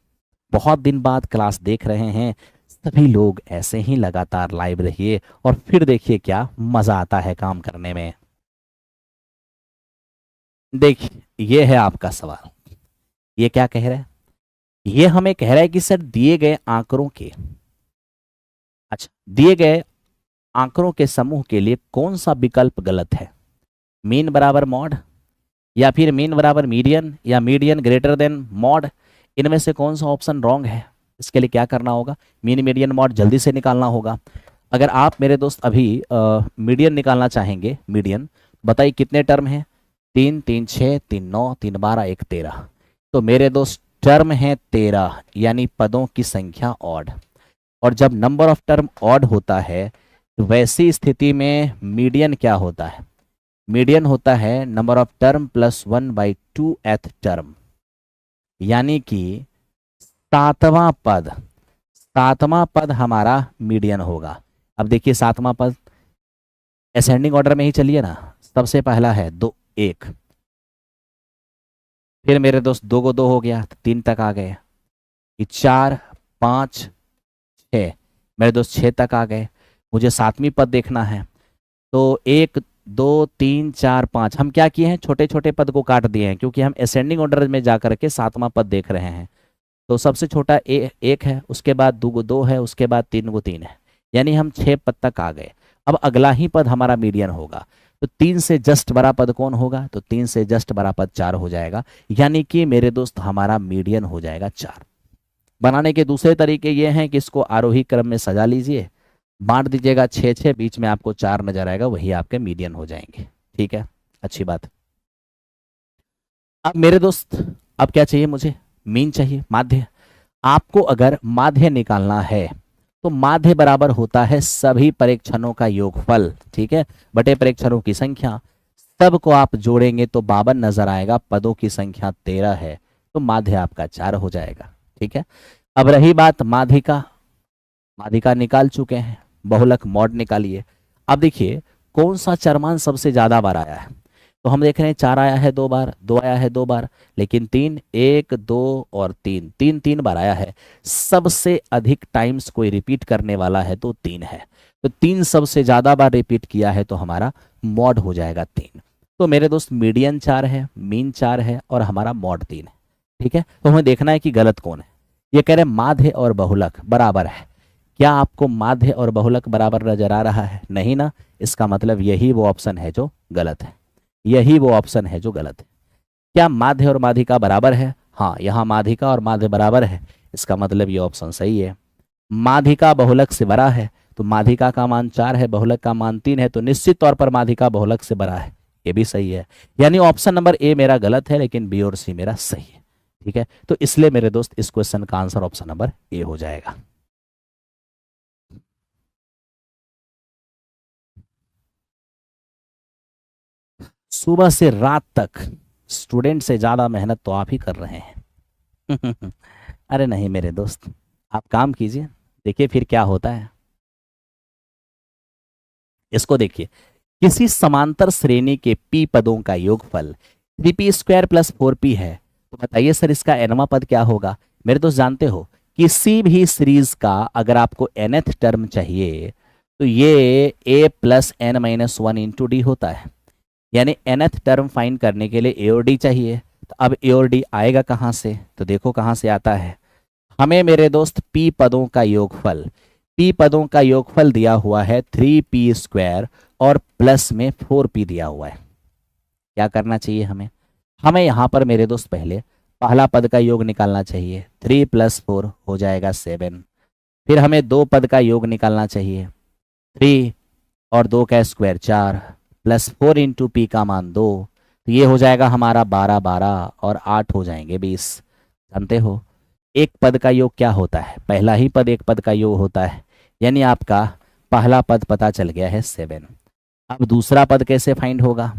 बहुत दिन बाद क्लास देख रहे हैं सभी लोग, ऐसे ही लगातार लाइव रहिए और फिर देखिए क्या मजा आता है काम करने में। देखिए ये है आपका सवाल। ये क्या कह रहा है? ये हमें कह रहा है कि सर दिए गए आंकड़ों के, अच्छा दिए गए आंकड़ों के समूह के लिए कौन सा विकल्प गलत है? मीन बराबर मॉड, या फिर मीन बराबर मीडियन, या मीडियन ग्रेटर देन मॉड, इनमें से कौन सा ऑप्शन रॉन्ग है? इसके लिए क्या करना होगा, मीन मीडियन मॉड जल्दी से निकालना होगा। अगर आप मेरे दोस्त अभी मीडियन निकालना चाहेंगे, मीडियन बताइए कितने टर्म हैं, 3 3 6 3 9 3 12 1 13। तो मेरे दोस्त टर्म है 13, यानी पदों की संख्या ऑड। और जब नंबर ऑफ टर्म ऑड होता है तो वैसी स्थिति में मीडियन क्या होता है, मीडियन होता है number of term plus 1/2th term, यानी कि सातवां पद, सातवां पद हमारा मीडियन होगा। अब देखिए सातवां पद असेंडिंग ऑर्डर में ही चलिए ना, सबसे पहला है 2 1, फिर मेरे दोस्त 2 को 2 हो गया तो 3 तक आ गए, ये 4 5 6, मेरे दोस्त 6 तक आ गए। मुझे सातवीं पद देखना है, तो 1 2 3 4 5 हम क्या किए हैं, छोटे छोटे पद को काट दिए हैं, क्योंकि हम असेंडिंग ऑर्डर में जा करके सातवां पद देख रहे हैं। तो सबसे छोटा 1 है, उसके बाद 2 को 2 है, उसके बाद 3 को 3 है, यानी हम 6 पद तक आ गए। अब अगला ही पद हमारा मीडियन होगा, तो 3 से जस्ट बड़ा पद कौन होगा, तो 3 से जस्ट बड़ा पद 4 हो जाएगा, यानी कि मेरे दोस्त हमारा मीडियन हो जाएगा 4। बनाने के दूसरे तरीके ये हैं कि इसको आरोही क्रम में सजा लीजिए, बांट दीजिएगा 6 6, बीच में आपको 4 नजर आएगा, वही आपके मीडियन हो जाएंगे। ठीक है, अच्छी बात। अब मेरे दोस्त अब क्या चाहिए मुझे, मीन चाहिए, माध्य। आपको अगर माध्य निकालना है तो माध्य बराबर होता है सभी परीक्षणों का योगफल, ठीक है, बटे परीक्षणों की संख्या। सब को आप जोड़ेंगे तो 52 नजर आएगा, पदों की संख्या 13 है, तो माध्य आपका 4 हो जाएगा। ठीक है, अब रही बात माध्यिका, माध्यिका निकाल चुके हैं, बहुलक मॉड निकालिए। अब देखिए कौन सा चरमान सबसे ज्यादा बार आया है, तो हम देख रहे हैं 4 आया है 2 बार, 2 आया है 2 बार, लेकिन 3 1 2 और 3 3 3 बार आया है। सबसे अधिक टाइम्स कोई रिपीट करने वाला है तो 3 है, तो 3 सबसे ज्यादा बार रिपीट किया है, तो हमारा मॉड हो जाएगा 3। तो मेरे दोस्त मीडियन 4 है, मीन 4 है और हमारा मॉड 3 है। ठीक है, तो हमें देखना है कि गलत कौन है। ये कह रहे माध्य और बहुलक बराबर है, क्या आपको माध्य और बहुलक बराबर नजर आ रहा है, नहीं ना, इसका मतलब यही वो ऑप्शन है जो गलत है, यही वो ऑप्शन है जो गलत है। क्या माध्य और माध्यिका बराबर है, हाँ यहाँ माध्यिका और माध्य बराबर है, इसका मतलब ये ऑप्शन सही है। माध्यिका बहुलक से बड़ा है, तो माध्यिका का मान 4 है, बहुलक का मान 3 है, तो निश्चित तौर पर माध्यिका बहुलक से बड़ा है, ये भी सही है। यानी ऑप्शन नंबर ए मेरा गलत है, लेकिन बी और सी मेरा सही है। ठीक है, तो इसलिए मेरे दोस्त इस क्वेश्चन का आंसर ऑप्शन नंबर ए हो जाएगा। सुबह से रात तक स्टूडेंट से ज्यादा मेहनत तो आप ही कर रहे हैं। अरे नहीं मेरे दोस्त, आप काम कीजिए, देखिए फिर क्या होता है। इसको देखिए, किसी समांतर श्रेणी के पी पदों का योगफल 3p² + 4p है, तो बताइए सर इसका nवां पद क्या होगा। मेरे दोस्त जानते हो किसी भी सीरीज का अगर आपको nth टर्म चाहिए तो ये a + n - 1 × d होता है, यानी nth टर्म फाइंड करने के लिए a और d चाहिए। तो अब a और d आएगा कहाँ से, तो देखो कहाँ से आता है, हमें मेरे दोस्त p पदों का योगफल, p पदों का योगफल दिया हुआ है 3p² और प्लस में 4p दिया हुआ है। क्या करना चाहिए हमें, हमें यहाँ पर मेरे दोस्त पहले पहला पद का योग निकालना चाहिए, 3 + 4 हो जाएगा 7। फिर हमें 2 पद का योग निकालना चाहिए, 3 और 2 का स्क्वायर 4 + 4 × p का मान 2, तो ये हो जाएगा हमारा 12 12 और 8 हो जाएंगे 20। जानते हो एक पद का योग क्या होता है, पहला ही पद एक पद का योग होता है, यानी आपका पहला पद पता चल गया है 7। अब दूसरा पद कैसे फाइंड होगा,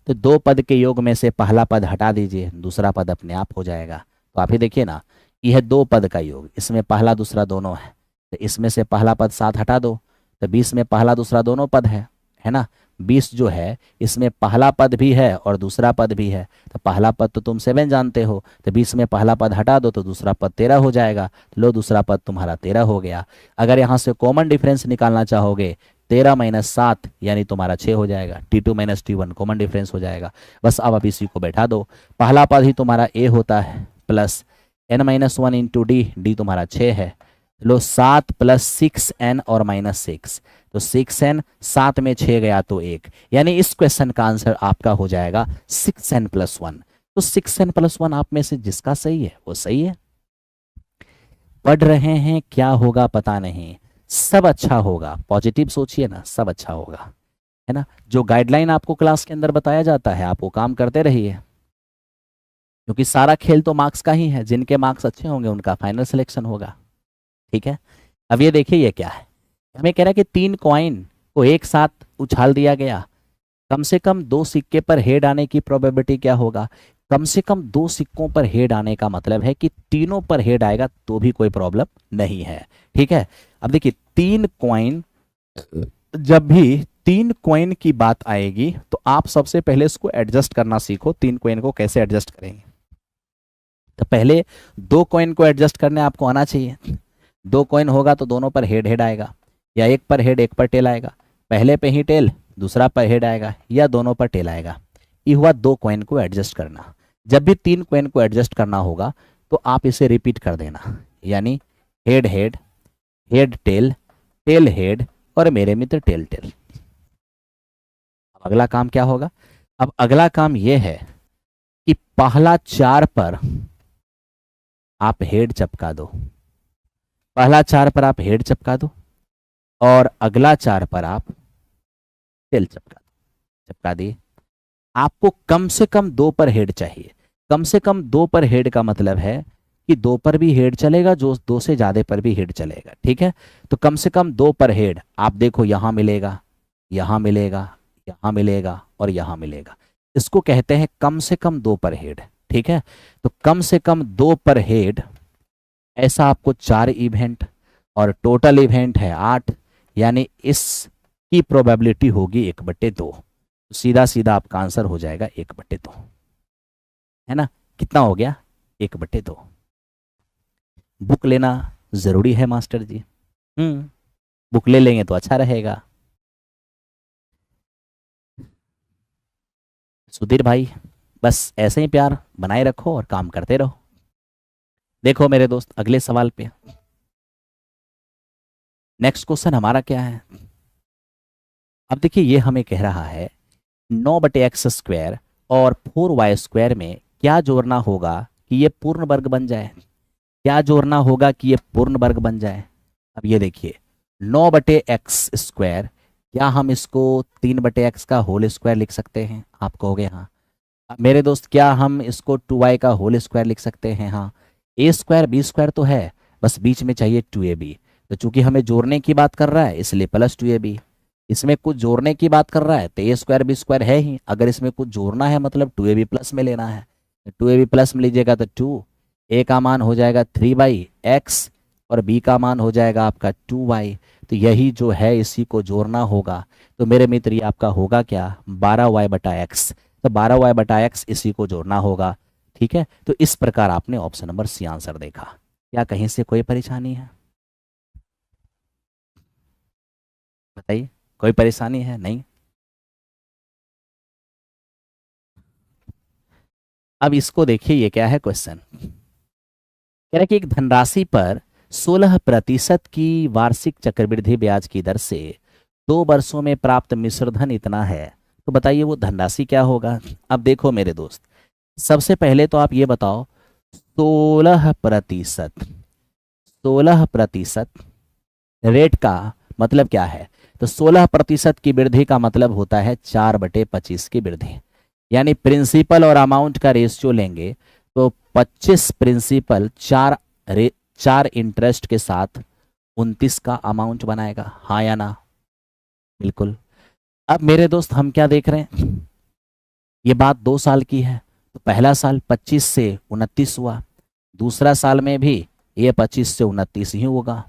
तो 2 पद के योग में से पहला पद हटा दीजिए, दूसरा पद अपने आप हो जाएगा। तो आप ही देखिए ना, यह 2 पद का योग, इसमें पहला दूसरा दोनों है, तो इसमें से पहला पद 7 हटा दो, तो 20 में पहला दूसरा दोनों पद है ना। 20 जो है इसमें पहला पद भी है और दूसरा पद भी है, तो पहला पद तो तुम 7 जानते हो, तो 20 में पहला पद हटा दो तो दूसरा पद 13 हो जाएगा, तो लो दूसरा पद तुम्हारा 13 हो गया। अगर यहाँ से कॉमन डिफरेंस निकालना चाहोगे 13 - 7 यानी तुम्हारा 6 हो जाएगा, T2 - T1 कॉमन डिफरेंस हो जाएगा। बस अब आप इसी को बैठा दो, पहला पद ही तुम्हारा a होता है प्लस n - 1 × d, d तुम्हारा 6 है, लो 7 + 6n और -6, तो 6n 7 में 6 गया तो 1, यानी इस क्वेश्चन का आंसर आपका हो जाएगा 6n + 1। तो 6n + 1 आप में से जिसका सही है वो सही है। पढ़ रहे हैं, क्या होगा पता नहीं, सब अच्छा होगा, पॉजिटिव सोचिए ना, सब अच्छा होगा, है ना। जो गाइडलाइन आपको क्लास के अंदर बताया जाता है आप वो काम करते रहिए, क्योंकि सारा खेल तो मार्क्स का ही है, जिनके मार्क्स अच्छे होंगे उनका फाइनल सिलेक्शन होगा। ठीक है। अब ये देखिए ये क्या है, हमें कह रहा है कि 3 कॉइन को एक साथ उछाल दिया गया, कम से कम 2 सिक्के पर हेड आने की प्रोबेबिलिटी क्या होगा। कम से कम 2 सिक्कों पर हेड आने का मतलब है कि तीनों पर हेड आएगा तो भी कोई प्रॉब्लम नहीं है। ठीक है। अब देखिए 3 कॉइन, जब भी 3 कॉइन की बात आएगी तो आप सबसे पहले इसको एडजस्ट करना सीखो, 3 कॉइन को कैसे एडजस्ट करेंगे। तो पहले 2 कॉइन को एडजस्ट करने आपको आना चाहिए। 2 कॉइन होगा तो दोनों पर हेड हेड आएगा, या एक पर हेड एक पर टेल आएगा, पहले पे ही टेल दूसरा पर हेड आएगा, या दोनों पर टेल आएगा। ये हुआ 2 कॉइन को एडजस्ट करना। जब भी 3 कॉइन को एडजस्ट करना होगा तो आप इसे रिपीट कर देना, यानी head head, head tail, tail head, और मेरे मित्र टेल टेल। अब अगला काम क्या होगा। अब अगला काम यह है कि पहला 4 पर आप हेड चपका दो, पहला 4 पर आप हेड चपका दो, और अगला 4 पर आप टेल चपका दो। चपका दिए। आपको कम से कम 2 पर हेड चाहिए। कम से कम 2 पर हेड का मतलब है कि 2 पर भी हेड चलेगा, जो 2 से ज्यादा पर भी हेड चलेगा। ठीक है। तो कम से कम 2 पर हेड आप देखो, यहां मिलेगा, यहां मिलेगा, यहां मिलेगा, और यहां मिलेगा। इसको कहते हैं कम से कम 2 पर हेड। ठीक है। तो कम से कम 2 पर हेड, ऐसा आपको 4 इवेंट, और टोटल इवेंट है 8, यानी इसकी प्रोबेबिलिटी होगी 1/2। तो सीधा सीधा आपका आंसर हो जाएगा 1/2, है ना। कितना हो गया, 1/2। बुक लेना जरूरी है मास्टर जी। बुक ले लेंगे तो अच्छा रहेगा। सुधीर भाई, बस ऐसे ही प्यार बनाए रखो और काम करते रहो। देखो मेरे दोस्त अगले सवाल पे, नेक्स्ट क्वेश्चन हमारा क्या है। अब देखिए ये हमें कह रहा है 9/x² और 4y² में क्या जोड़ना होगा कि ये पूर्ण वर्ग बन जाए। क्या जोड़ना होगा कि ये पूर्ण वर्ग बन जाए। अब ये देखिए 9/x², क्या हम इसको 3/x का होल स्क्वायर लिख सकते हैं, आप कहोगे हाँ। अब मेरे दोस्त क्या हम इसको 2y का होल स्क्वायर लिख सकते हैं, हाँ। a² b² तो है, बस बीच में चाहिए 2ab। तो चूंकि हमें जोड़ने की बात कर रहा है इसलिए +2ab। इसमें कुछ जोड़ने की बात कर रहा है तो a²b² है ही, अगर इसमें कुछ जोड़ना है मतलब 2ab प्लस में लेना है। 2ab प्लस में लीजिएगा तो 2, a का मान हो जाएगा 3/x, और b का मान हो जाएगा आपका 2y। तो यही जो है इसी को जोड़ना होगा। तो मेरे मित्र ये आपका होगा क्या, 12y/x। तो 12y/x इसी को जोड़ना होगा। ठीक है। तो इस प्रकार आपने ऑप्शन नंबर सी आंसर देखा। क्या कहीं से कोई परेशानी है, बताइए। कोई परेशानी है नहीं। अब इसको देखिए ये क्या है क्वेश्चन, कह रहा है कि एक धनराशि पर 16% की वार्षिक चक्रवृद्धि ब्याज की दर से 2 वर्षों में प्राप्त मिश्रधन इतना है। तो बताइए वो धनराशि क्या होगा। अब देखो मेरे दोस्त, सबसे पहले तो आप ये बताओ 16%, 16% रेट का मतलब क्या है। तो 16% की वृद्धि का मतलब होता है 4/25 की वृद्धि, यानी प्रिंसिपल और अमाउंट का रेशियो लेंगे तो 25 प्रिंसिपल, 4 इंटरेस्ट के साथ 29 का अमाउंट बनाएगा, हाँ या ना। बिल्कुल। अब मेरे दोस्त हम क्या देख रहे हैं, ये बात 2 साल की है। तो पहला साल 25 से 29 हुआ, दूसरा साल में भी ये 25 से 29 ही होगा।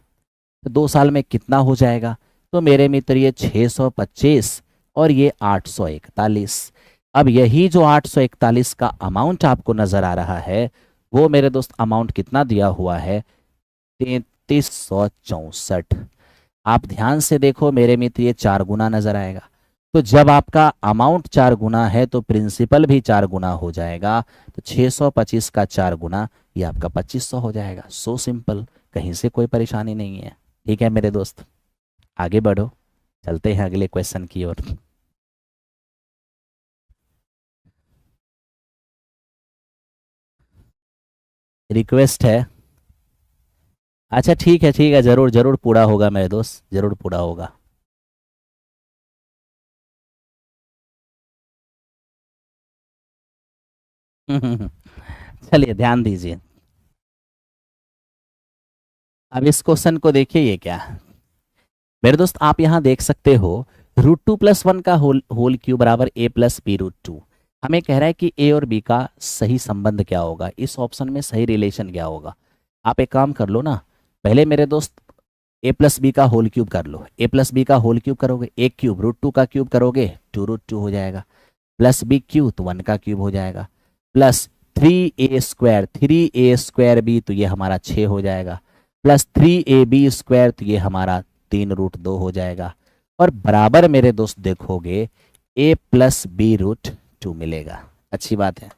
तो 2 साल में कितना हो जाएगा। तो मेरे मित्र ये 625 और ये 841। अब यही जो 841 का अमाउंट आपको नजर आ रहा है वो मेरे दोस्त अमाउंट कितना दिया हुआ है, 3364। आप ध्यान से देखो मेरे मित्र ये 4 गुना नजर आएगा। तो जब आपका अमाउंट 4 गुना है तो प्रिंसिपल भी 4 गुना हो जाएगा। तो 625 का 4 गुना ये आपका 2500 हो जाएगा। सो सिंपल, कहीं से कोई परेशानी नहीं है। ठीक है मेरे दोस्त, आगे बढ़ो, चलते हैं अगले क्वेश्चन की ओर। रिक्वेस्ट है अच्छा ठीक है, जरूर जरूर पूरा होगा मेरे दोस्त, जरूर पूरा होगा। चलिए ध्यान दीजिए। अब इस क्वेश्चन को देखिए, ये क्या है मेरे दोस्त, आप यहाँ देख सकते हो √2 + 1 का होल क्यूब बराबर a + b√2। हमें कह रहा है कि ए और बी का सही संबंध क्या होगा, इस ऑप्शन में सही रिलेशन क्या होगा। आप एक काम कर लो ना, पहले मेरे दोस्त a + b का होल क्यूब कर लो। a + b का होल क्यूब करोगे, एक क्यूब √2 का क्यूब करोगे 2√2 हो जाएगा, प्लस बी क्यूब तो 1 का क्यूब हो जाएगा, प्लस 3a² 3a² b तो ये हमारा 6 हो जाएगा, प्लस 3ab² तो ये हमारा 3√2 हो जाएगा। और बराबर मेरे दोस्त देखोगे a + b√2 मिलेगा। अच्छी बात है।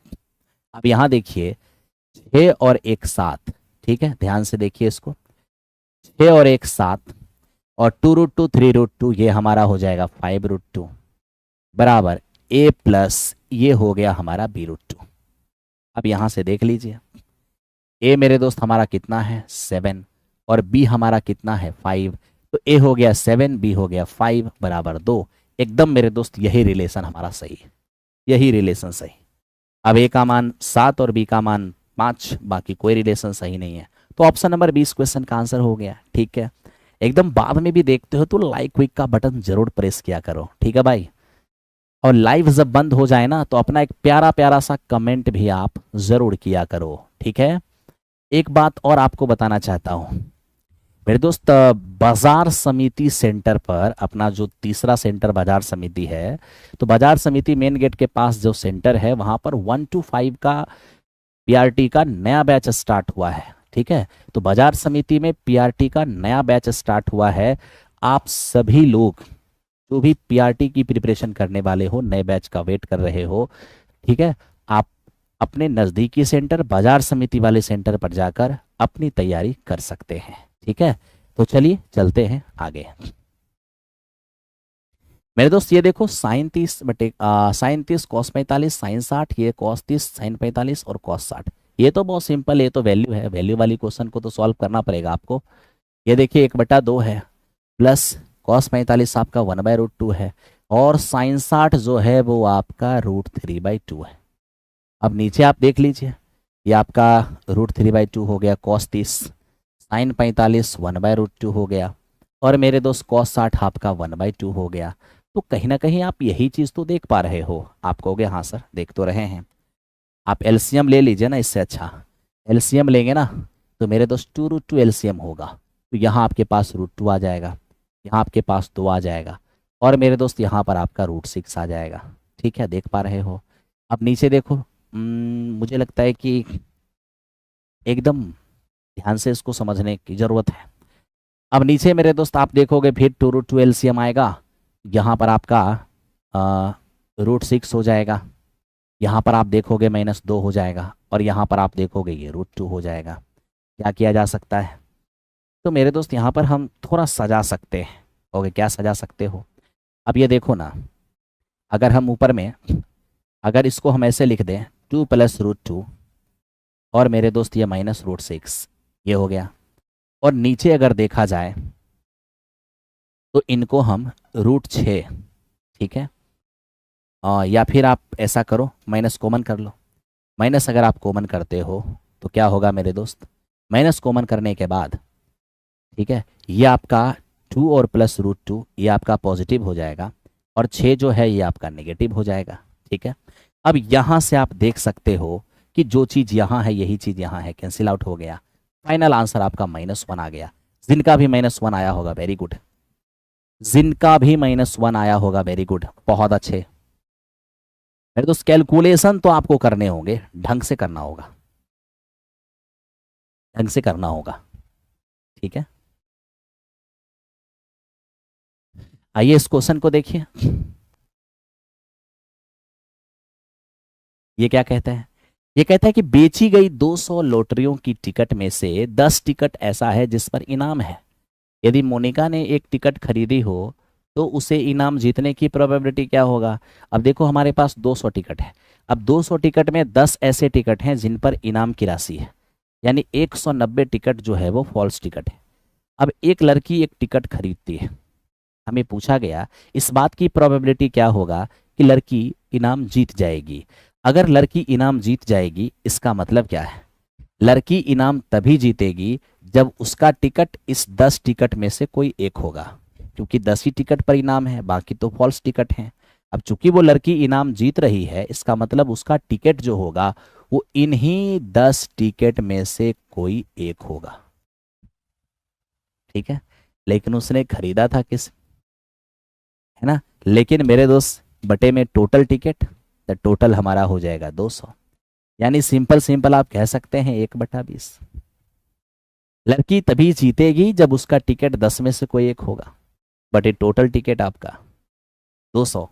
अब यहाँ देखिए 6 और 1 7, ठीक है, ध्यान से देखिए इसको, 6 और 1 7 और 2√2 3√2 ये हमारा हो जाएगा 5√2 बराबर a प्लस ये हो गया हमारा b√2। अब यहाँ से देख लीजिए, a मेरे दोस्त हमारा कितना है 7 और b हमारा कितना है 5, तो a हो गया 7 b हो गया 5 बराबर 2। एकदम मेरे दोस्त यही रिलेशन हमारा सही है, यही रिलेशन सही। अब a का मान 7 और b का मान 5, बाकी कोई रिलेशन सही नहीं है, तो ऑप्शन नंबर 20 क्वेश्चन का आंसर हो गया। ठीक है, एकदम बाद में भी देखते हो तो लाइक क्विक का बटन जरूर प्रेस किया करो, ठीक है भाई। और लाइव जब बंद हो जाए ना तो अपना एक प्यारा प्यारा सा कमेंट भी आप जरूर किया करो, ठीक है। एक बात और आपको बताना चाहता हूँ मेरे दोस्त, बाजार समिति सेंटर पर अपना जो तीसरा सेंटर बाजार समिति है, तो बाजार समिति मेन गेट के पास जो सेंटर है वहां पर 1 to 5 का पीआरटी का नया बैच स्टार्ट हुआ है। ठीक है, तो बाजार समिति में पीआरटी का नया बैच स्टार्ट हुआ है। आप सभी लोग जो भी पीआरटी की प्रिपरेशन करने वाले हो, नए बैच का वेट कर रहे हो, ठीक है, आप अपने नज़दीकी सेंटर बाजार समिति वाले सेंटर पर जाकर अपनी तैयारी कर सकते हैं। ठीक है, तो चलिए चलते हैं आगे। मेरे दोस्त ये देखो sin 30 cos 45 sin 60, ये cos 30 sin 45 और cos 60, ये तो बहुत सिंपल, ये तो वैल्यू है, वैल्यू वाली क्वेश्चन को तो सॉल्व करना पड़ेगा आपको। ये देखिए 1/2 है, प्लस cos 45 आपका 1/√2 है, और sin 60 जो है वो आपका √3/2 है। अब नीचे आप देख लीजिए, ये आपका √3/2 हो गया, cos 30 sin 45 1/√2 हो गया, और मेरे दोस्त cos 60 आपका 1/2 हो गया। तो कहीं ना कहीं आप यही चीज़ तो देख पा रहे हो। आप कहोगे हाँ सर देख तो रहे हैं, आप एलसीएम ले लीजिए ना, इससे अच्छा एलसीएम लेंगे ना तो मेरे दोस्त 2√2 एलसीएम होगा, तो यहाँ आपके पास √2 आ जाएगा, यहाँ आपके पास 2 आ जाएगा, और मेरे दोस्त यहाँ पर आपका √6 आ जाएगा। ठीक है, देख पा रहे हो। अब नीचे देखो, मुझे लगता है कि एकदम ध्यान से इसको समझने की ज़रूरत है। अब नीचे मेरे दोस्त आप देखोगे फिर 2√2 एलसीएम आएगा, यहाँ पर आपका √6 हो जाएगा, यहाँ पर आप देखोगे -2 हो जाएगा, और यहाँ पर आप देखोगे ये √2 हो जाएगा। क्या किया जा सकता है, तो मेरे दोस्त यहाँ पर हम थोड़ा सजा सकते हैं। ओके, क्या सजा सकते हो, अब ये देखो ना, अगर हम ऊपर में अगर इसको हम ऐसे लिख दें 2 + √2 और मेरे दोस्त ये -√6, ये हो गया, और नीचे अगर देखा जाए तो इनको हम √6, ठीक है, या फिर आप ऐसा करो माइनस कॉमन कर लो। माइनस अगर आप कॉमन करते हो तो क्या होगा मेरे दोस्त, माइनस कॉमन करने के बाद, ठीक है, ये आपका 2 और प्लस √2 ये आपका पॉजिटिव हो जाएगा, और 6 जो है ये आपका नेगेटिव हो जाएगा। ठीक है, अब यहाँ से आप देख सकते हो कि जो चीज़ यहाँ है यही चीज़ यहाँ है, कैंसिल आउट हो गया। फाइनल आंसर आपका -1 आ गया। जिनका भी -1 आया होगा वेरी गुड, जिनका भी -1 आया होगा वेरी गुड, बहुत अच्छे। मेरे दोस्त कैलकुलेशन तो आपको करने होंगे, ढंग से करना होगा, ढंग से करना होगा। ठीक है, आइए इस क्वेश्चन को देखिए। ये क्या कहता है, ये कहता है कि बेची गई 200 लॉटरियों की टिकट में से 10 टिकट ऐसा है जिस पर इनाम है। यदि मोनिका ने एक टिकट खरीदी हो तो उसे इनाम जीतने की प्रोबेबिलिटी क्या होगा। अब देखो हमारे पास 200 टिकट है, अब 200 टिकट में 10 ऐसे टिकट हैं जिन पर इनाम की राशि है। यानी 190 टिकट जो है वो फॉल्स टिकट है। अब एक लड़की एक टिकट खरीदती है, हमें पूछा गया इस बात की प्रोबेबिलिटी क्या होगा कि लड़की इनाम जीत जाएगी। अगर लड़की इनाम जीत जाएगी इसका मतलब क्या है, लड़की इनाम तभी जीतेगी जब उसका टिकट इस 10 टिकट में से कोई एक होगा, क्योंकि 10 ही टिकट पर इनाम है, बाकी तो फॉल्स टिकट हैं। अब चूंकि वो लड़की इनाम जीत रही है, इसका मतलब उसका टिकट जो होगा वो इन्हीं 10 टिकट में से कोई एक होगा। ठीक है, लेकिन उसने खरीदा था किस, है ना। लेकिन मेरे दोस्त बटे में टोटल टिकट, तो टोटल हमारा हो जाएगा 200। यानी सिंपल सिंपल आप कह सकते हैं 1/20। लड़की तभी जीतेगी जब उसका टिकट 10 में से कोई एक होगा, बट ये टोटल टिकट आपका 200।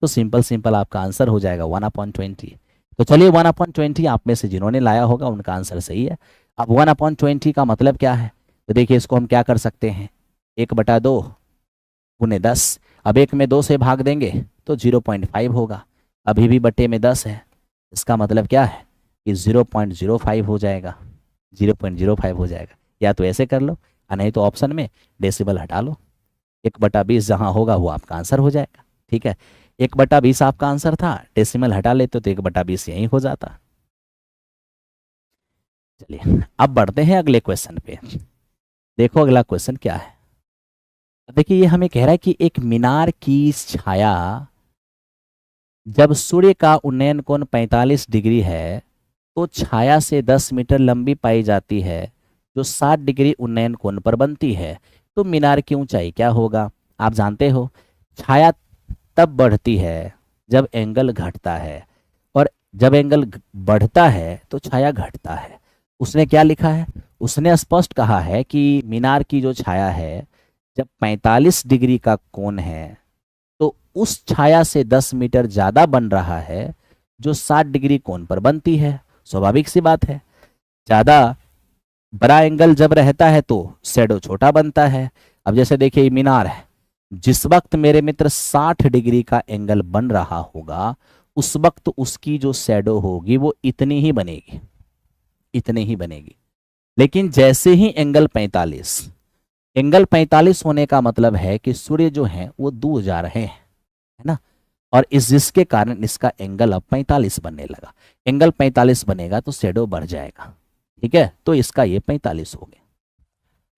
तो सिंपल सिंपल आपका आंसर हो जाएगा 1/20। तो चलिए 1/20 आप में से जिन्होंने लाया होगा उनका आंसर सही है। अब 1/20 का मतलब क्या है, तो देखिए इसको हम क्या कर सकते हैं, 1/2 गुने 10। अब एक में 2 से भाग देंगे तो 0.5 होगा, अभी भी बटे में 10 है, इसका मतलब क्या है कि 0.05 हो जाएगा, 0.05 हो जाएगा। या तो ऐसे कर लो, या नहीं तो ऑप्शन में डेसिबल हटा लो, 1/20 जहाँ होगा वो आपका आंसर हो जाएगा। ठीक है, 1/20 आपका आंसर था, डेसिमल हटा लेते तो 1/20 यही हो जाता। चलिए अब बढ़ते हैं अगले क्वेश्चन पे। देखो अगला क्वेश्चन क्या है। देखिए ये हमें कह रहा है कि एक मीनार की छाया जब सूर्य का उन्नयन कोण 45 डिग्री है तो छाया से 10 मीटर लंबी पाई जाती है जो 60 डिग्री उन्नयन कोण पर बनती है, तो मीनार की ऊंचाई क्या होगा। आप जानते हो छाया तब बढ़ती है जब एंगल घटता है, और जब एंगल बढ़ता है तो छाया घटता है। उसने क्या लिखा है, उसने स्पष्ट कहा है कि मीनार की जो छाया है जब 45 डिग्री का कोण है तो उस छाया से 10 मीटर ज्यादा बन रहा है जो 60 डिग्री कोण पर बनती है। स्वाभाविक सी बात है, ज्यादा बड़ा एंगल जब रहता है तो शैडो छोटा बनता है। अब जैसे देखिए मीनार है, जिस वक्त मेरे मित्र 60 डिग्री का एंगल बन रहा होगा उस वक्त उसकी जो शैडो होगी वो इतनी ही बनेगी, इतनी ही बनेगी। लेकिन जैसे ही एंगल 45 होने का मतलब है कि सूर्य जो है वो दूर जा रहे हैं, है ना, और इस जिसके कारण इसका एंगल अब 45 बनने लगा। एंगल 45 बनेगा तो शैडो बढ़ जाएगा। ठीक है, तो इसका ये 45 हो गया।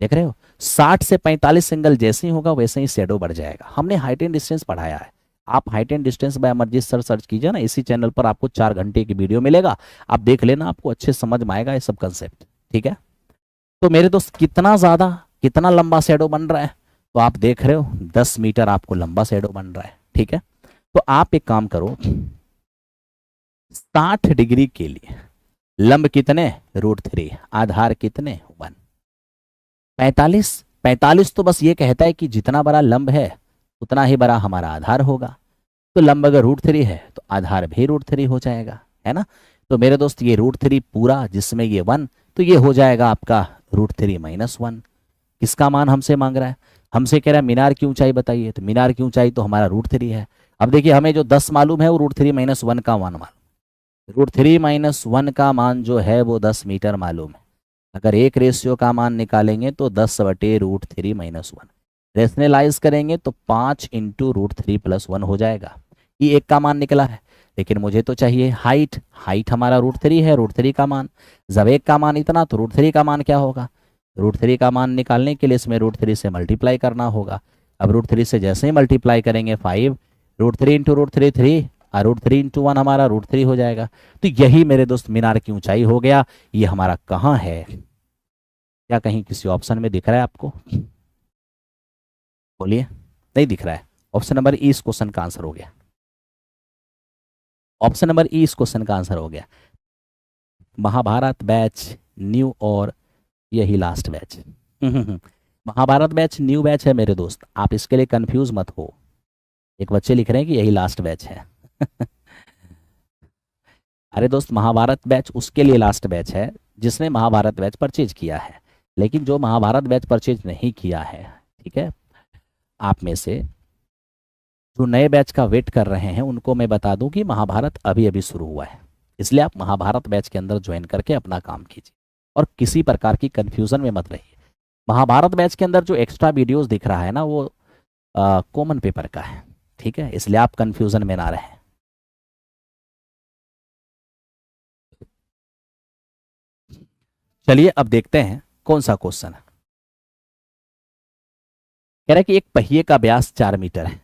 देख रहे हो, 60 से 45 एंगल जैसे ही होगा वैसे ही शैडो बढ़ जाएगा। हमने हाइट एंड डिस्टेंस पढ़ाया है, आप height and distance by Amarjeet sir search कीजिए ना, इसी चैनल पर आपको 4 घंटे की वीडियो मिलेगा, आप देख लेना, आपको अच्छे समझ में आएगा ये सब कंसेप्ट। ठीक है, तो मेरे दोस्त कितना ज्यादा कितना लंबा शैडो बन रहा है, तो आप देख रहे हो 10 मीटर आपको लंबा शैडो बन रहा है। ठीक है, तो आप एक काम करो, 60 डिग्री के लिए लंब कितने, √3, आधार कितने 1, 45 तो बस ये कहता है कि जितना बड़ा लंब है उतना ही बड़ा हमारा आधार होगा। तो लंब अगर √3 है तो आधार भी √3 हो जाएगा, है ना। तो मेरे दोस्त ये √3 पूरा जिसमें ये 1, तो ये हो जाएगा आपका √3 - 1। किसका मान हमसे मांग रहा है, हमसे कह रहा है मीनार की ऊंचाई बताइए, तो मीनार की ऊंचाई तो हमारा √3 है। अब देखिए हमें जो 10 मालूम है वो √3 - 1 का मान मालूम, √3 - 1 का मान जो है वो 10 मीटर मालूम है। अगर एक रेशियो का मान निकालेंगे तो 10/√3 - 1, रेशनलाइज करेंगे तो 5 × √3 + 1 हो जाएगा। ये एक का मान निकला है, लेकिन मुझे तो चाहिए हाइट, हाइट हमारा √3 है, √3 का मान, जब एक का मान इतना तो √3 का मान क्या होगा, √3 का मान निकालने के लिए इसमें √3 से मल्टीप्लाई करना होगा। अब √3 से जैसे ही मल्टीप्लाई करेंगे 5, √3 × √3 3, और √3 × 1 हमारा √3 हो जाएगा। तो यही मेरे दोस्त मीनार की ऊंचाई हो गया। ये हमारा कहाँ है, क्या कहीं किसी ऑप्शन में दिख रहा है आपको, बोलिए, नहीं दिख रहा है। ऑप्शन नंबर ई इस क्वेश्चन का आंसर हो गया, ऑप्शन नंबर ई इस क्वेश्चन का आंसर हो गया। महाभारत बैच न्यू और यही last batch Mahabharat batch new batch है मेरे दोस्त, आप इसके लिए कंफ्यूज मत हो। एक बच्चे लिख रहे हैं कि यही लास्ट बैच है अरे दोस्त महाभारत बैच उसके लिए लास्ट बैच है जिसने महाभारत बैच परचेज किया है, लेकिन जो महाभारत बैच परचेज नहीं किया है, ठीक है, आप में से जो नए बैच का वेट कर रहे हैं उनको मैं बता दूं कि महाभारत अभी अभी शुरू हुआ है, इसलिए आप महाभारत बैच के अंदर ज्वाइन करके अपना काम कीजिए। और किसी प्रकार की कंफ्यूजन में मत रहिए। महाभारत बैच के अंदर जो एक्स्ट्रा वीडियोस दिख रहा है ना, वो कॉमन पेपर का है, ठीक है, इसलिए आप कंफ्यूजन में ना रहें। चलिए अब देखते हैं कौन सा क्वेश्चन है। कह रहा है कि एक पहिए का व्यास 4 मीटर है,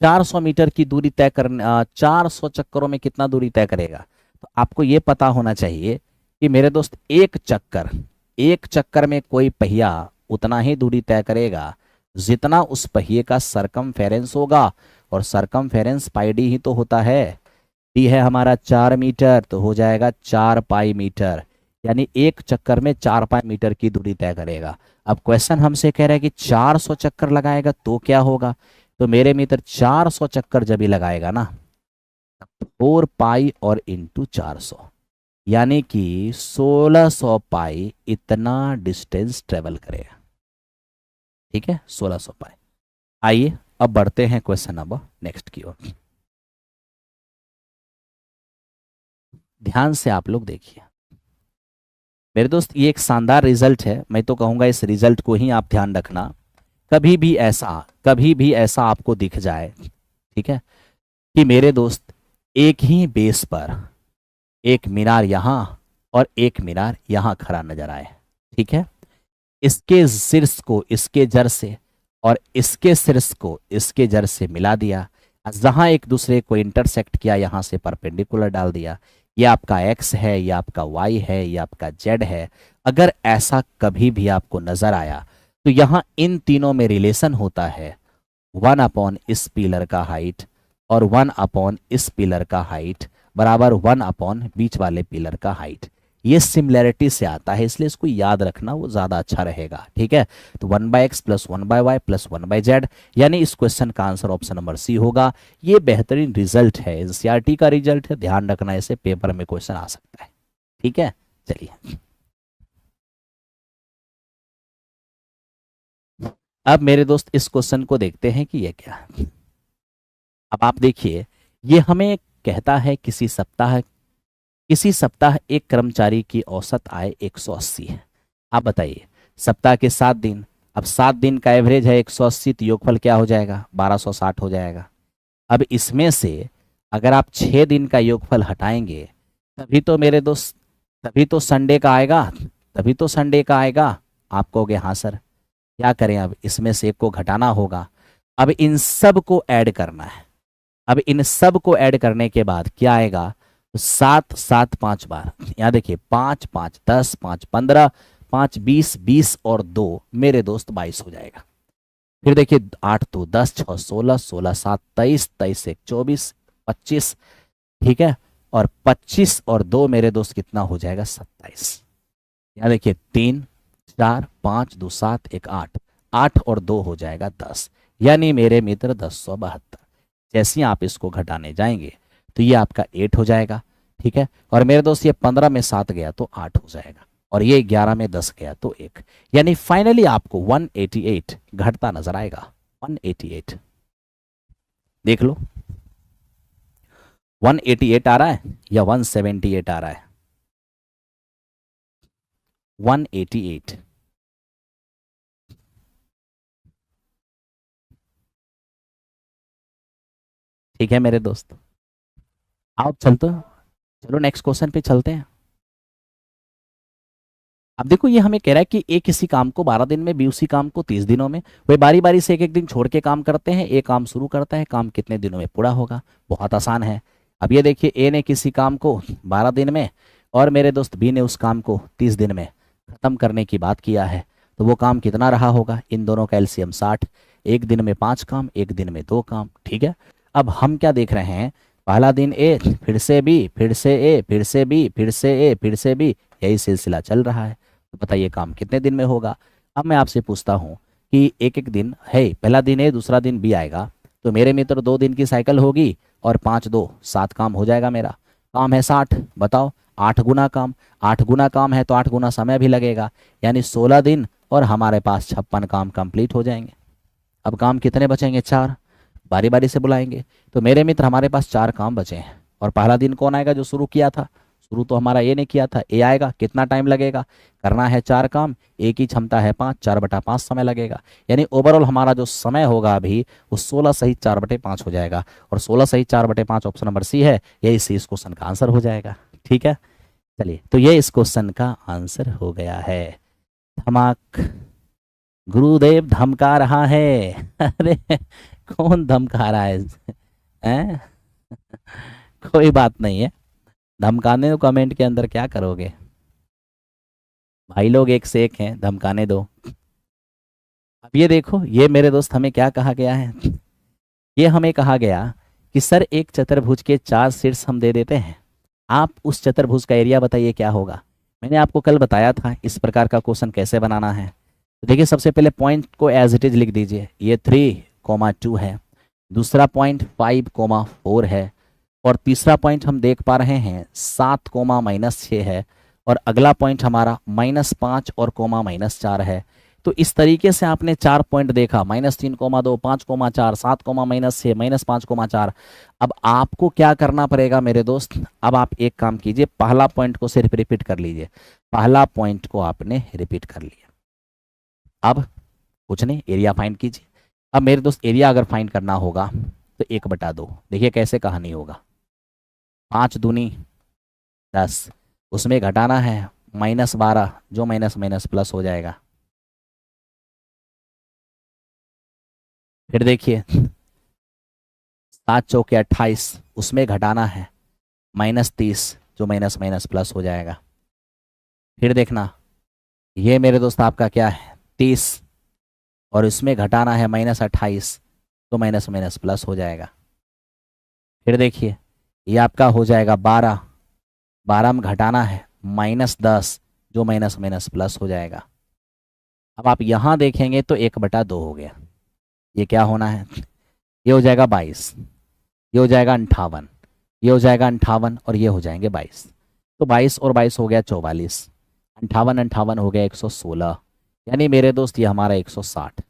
400 मीटर की दूरी तय करने 400 चक्करों में कितना दूरी तय करेगा। तो आपको ये पता होना चाहिए कि मेरे दोस्त एक चक्कर में कोई पहिया उतना ही दूरी तय करेगा जितना उस पहिए का सरकमफेरेंस होगा, और सरकमफेरेंस पाई डी ही तो होता है। डी है हमारा 4 मीटर, तो हो जाएगा 4 पाई मीटर, यानी एक चक्कर में 4 पाई मीटर की दूरी तय करेगा। अब क्वेश्चन हमसे कह रहा है कि 400 चक्कर लगाएगा तो क्या होगा। तो मेरे मित्र 400 चक्कर जब ही लगाएगा ना, 4 पाई और इंटू 400, यानी कि 1600 पाई इतना डिस्टेंस ट्रेवल करेगा। ठीक है, 1600 पाई। आइए अब बढ़ते हैं क्वेश्चन नंबर नेक्स्ट की ओर। ध्यान से आप लोग देखिए मेरे दोस्त, ये एक शानदार रिजल्ट है। मैं तो कहूंगा इस रिजल्ट को ही आप ध्यान रखना। कभी भी ऐसा आपको दिख जाए, ठीक है, कि मेरे दोस्त एक ही बेस पर एक मीनार यहां और एक मीनार यहां खड़ा नजर आए, ठीक है, इसके शीर्ष को इसके जड़ से और इसके शीर्ष को इसके जड़ से मिला दिया, जहां एक दूसरे को इंटरसेक्ट किया यहां से परपेंडिकुलर डाल दिया। ये आपका x है, ये आपका y है, ये आपका z है। अगर ऐसा कभी भी आपको नजर आया तो यहां इन तीनों में रिलेशन होता है 1 अपॉन इस पिलर का हाइट और 1 अपॉन इस पिलर का हाइट बराबर 1 अपॉन बीच वाले पिलर का हाइट। ये सिमिलैरिटी से आता है, इसलिए इसको याद रखना वो ज्यादा अच्छा रहेगा। ठीक है, तो 1/x plus 1/y plus 1/z, यानी इस क्वेश्चन का आंसर ऑप्शन नंबर सी होगा। ये बेहतरीन रिजल्ट है, एनसीईआरटी का रिजल्ट है, ध्यान रखना, इसे पेपर में क्वेश्चन आ सकता है। ठीक है, चलिए अब मेरे दोस्त इस क्वेश्चन को देखते हैं कि ये क्या है। अब आप देखिए, ये हमें कहता है किसी सप्ताह एक कर्मचारी की औसत आय 180 है। आप बताइए, सप्ताह के 7 दिन, अब 7 दिन का एवरेज है 180, तो योगफल क्या हो जाएगा, 1260 हो जाएगा। अब इसमें से अगर आप 6 दिन का योगफल हटाएंगे तभी तो मेरे दोस्त, तभी तो संडे का आएगा। आप कहोगे हाँ सर, क्या करें, अब इसमें से एक को घटाना होगा। अब इन सब को ऐड करना है। अब इन सब को ऐड करने के बाद क्या आएगा, तो 7 7 5 बार, यहाँ देखिए 5 5 10 5 15 5 20 20 और 2 मेरे दोस्त 22 हो जाएगा। फिर देखिए 8 2 10 6 16 16 7 23 23 1 24 25, ठीक है, और 25 और 2 मेरे दोस्त कितना हो जाएगा, 27। यहाँ देखिए 3 4 5 2 7 1 8, 8 और 2 हो जाएगा 10, यानी मेरे मित्र 1072। जैसे ही आप इसको घटाने जाएंगे तो ये आपका 8 हो जाएगा। ठीक है, और मेरे दोस्त ये 15 में 7 गया तो 8 हो जाएगा, और ये 11 में 10 गया तो 1, यानी फाइनली आपको 188 घटता नजर आएगा। 188 देख लो, 188 आ रहा है या 178 आ रहा है, 188। ठीक है मेरे दोस्त, आप चलते हो, चलो नेक्स्ट क्वेश्चन पे चलते हैं। अब देखो, ये हमें कह रहा है कि ए किसी काम को 12 दिन में, बी उसी काम को 30 दिनों में, वे बारी बारी से एक एक दिन छोड़ के काम करते हैं। ए काम शुरू करता है, काम कितने दिनों में पूरा होगा। बहुत आसान है। अब ये देखिए, ए ने किसी काम को 12 दिन में और मेरे दोस्त बी ने उस काम को 30 दिन में खत्म करने की बात किया है, तो वो काम कितना रहा होगा। इन दोनों का एलसीएम 60, एक दिन में 5 काम, एक दिन में 2 काम। ठीक है, अब हम क्या देख रहे हैं, पहला दिन ए, फिर से बी, फिर से ए, फिर से बी, फिर से ए, फिर से बी, यही सिलसिला चल रहा है। तो बताइए काम कितने दिन में होगा। अब मैं आपसे पूछता हूँ कि एक एक दिन है, पहला दिन ए, दूसरा दिन बी आएगा, तो मेरे मित्र 2 दिन की साइकिल होगी, और 5 2 7 काम हो जाएगा। मेरा काम है 60, बताओ 8 गुना काम, 8 गुना काम है तो 8 गुना समय भी लगेगा, यानी 16 दिन, और हमारे पास 56 काम कंप्लीट हो जाएंगे। अब काम कितने बचेंगे, 4, बारी बारी से बुलाएंगे। तो मेरे मित्र हमारे पास 4 काम बचे हैं, और पहला दिन कौन आएगा, जो शुरू किया था, शुरू तो हमारा ए ने किया था, ए आएगा, कितना टाइम लगेगा, करना है 4 काम, ए की क्षमता है 5, 4/5 समय लगेगा। यानी ओवरऑल हमारा जो समय होगा अभी वो 16 सही 4/5 हो जाएगा, और 16 सही 4/5 ऑप्शन नंबर सी है, यही सी इस क्वेश्चन का आंसर हो जाएगा। ठीक है, चलिए तो ये इस क्वेश्चन का आंसर हो गया है। धमाक, गुरुदेव धमका रहा है। अरे कौन धमका रहा है हैं? कोई बात नहीं है, धमकाने दो, कमेंट के अंदर क्या करोगे भाई, लोग एक से एक हैं, धमकाने दो। अब ये देखो, ये मेरे दोस्त हमें क्या कहा गया है, ये हमें कहा गया कि सर एक चतुर्भुज के 4 शीर्ष हम दे देते हैं, आप उस चतुर्भुज का एरिया बताइए क्या होगा। मैंने आपको कल बताया था इस प्रकार का क्वेश्चन कैसे बनाना है। तो देखिए सबसे पहले पॉइंट को एज इट इज लिख दीजिए, ये 3,2 है, दूसरा पॉइंट 5,4 है, और तीसरा पॉइंट हम देख पा रहे हैं 7,-6 है, और अगला पॉइंट हमारा -5 और -4 है। तो इस तरीके से आपने 4 पॉइंट देखा, -3,2, 5,4, 7,-6, -5,4। अब आपको क्या करना पड़ेगा मेरे दोस्त, अब आप एक काम कीजिए, पहला पॉइंट को सिर्फ रिपीट कर लीजिए, पहला पॉइंट को आपने रिपीट कर लिया। अब कुछ नहीं, एरिया फाइंड कीजिए। अब मेरे दोस्त एरिया अगर फाइंड करना होगा तो 1/2, देखिए कैसे कहानी होगा, 5 दूनी 10, उसमें घटाना है -12, जो माइनस माइनस प्लस हो जाएगा। फिर देखिए 7 चौके 28, उसमें घटाना है -30, जो माइनस माइनस प्लस हो जाएगा। फिर देखना ये मेरे दोस्त आपका क्या है 30, और इसमें घटाना है -28, तो माइनस माइनस प्लस हो जाएगा। फिर देखिए ये आपका हो जाएगा 12, 12 में घटाना है -10, जो माइनस माइनस प्लस हो जाएगा। अब आप यहाँ देखेंगे तो 1/2 हो गया, ये क्या होना है, ये हो जाएगा 22, ये हो जाएगा 58, ये हो जाएगा 58, और ये हो जाएंगे 22, तो 22 और 22 हो गया 44, 58 58 हो गया 116, यानी मेरे दोस्त ये हमारा 160,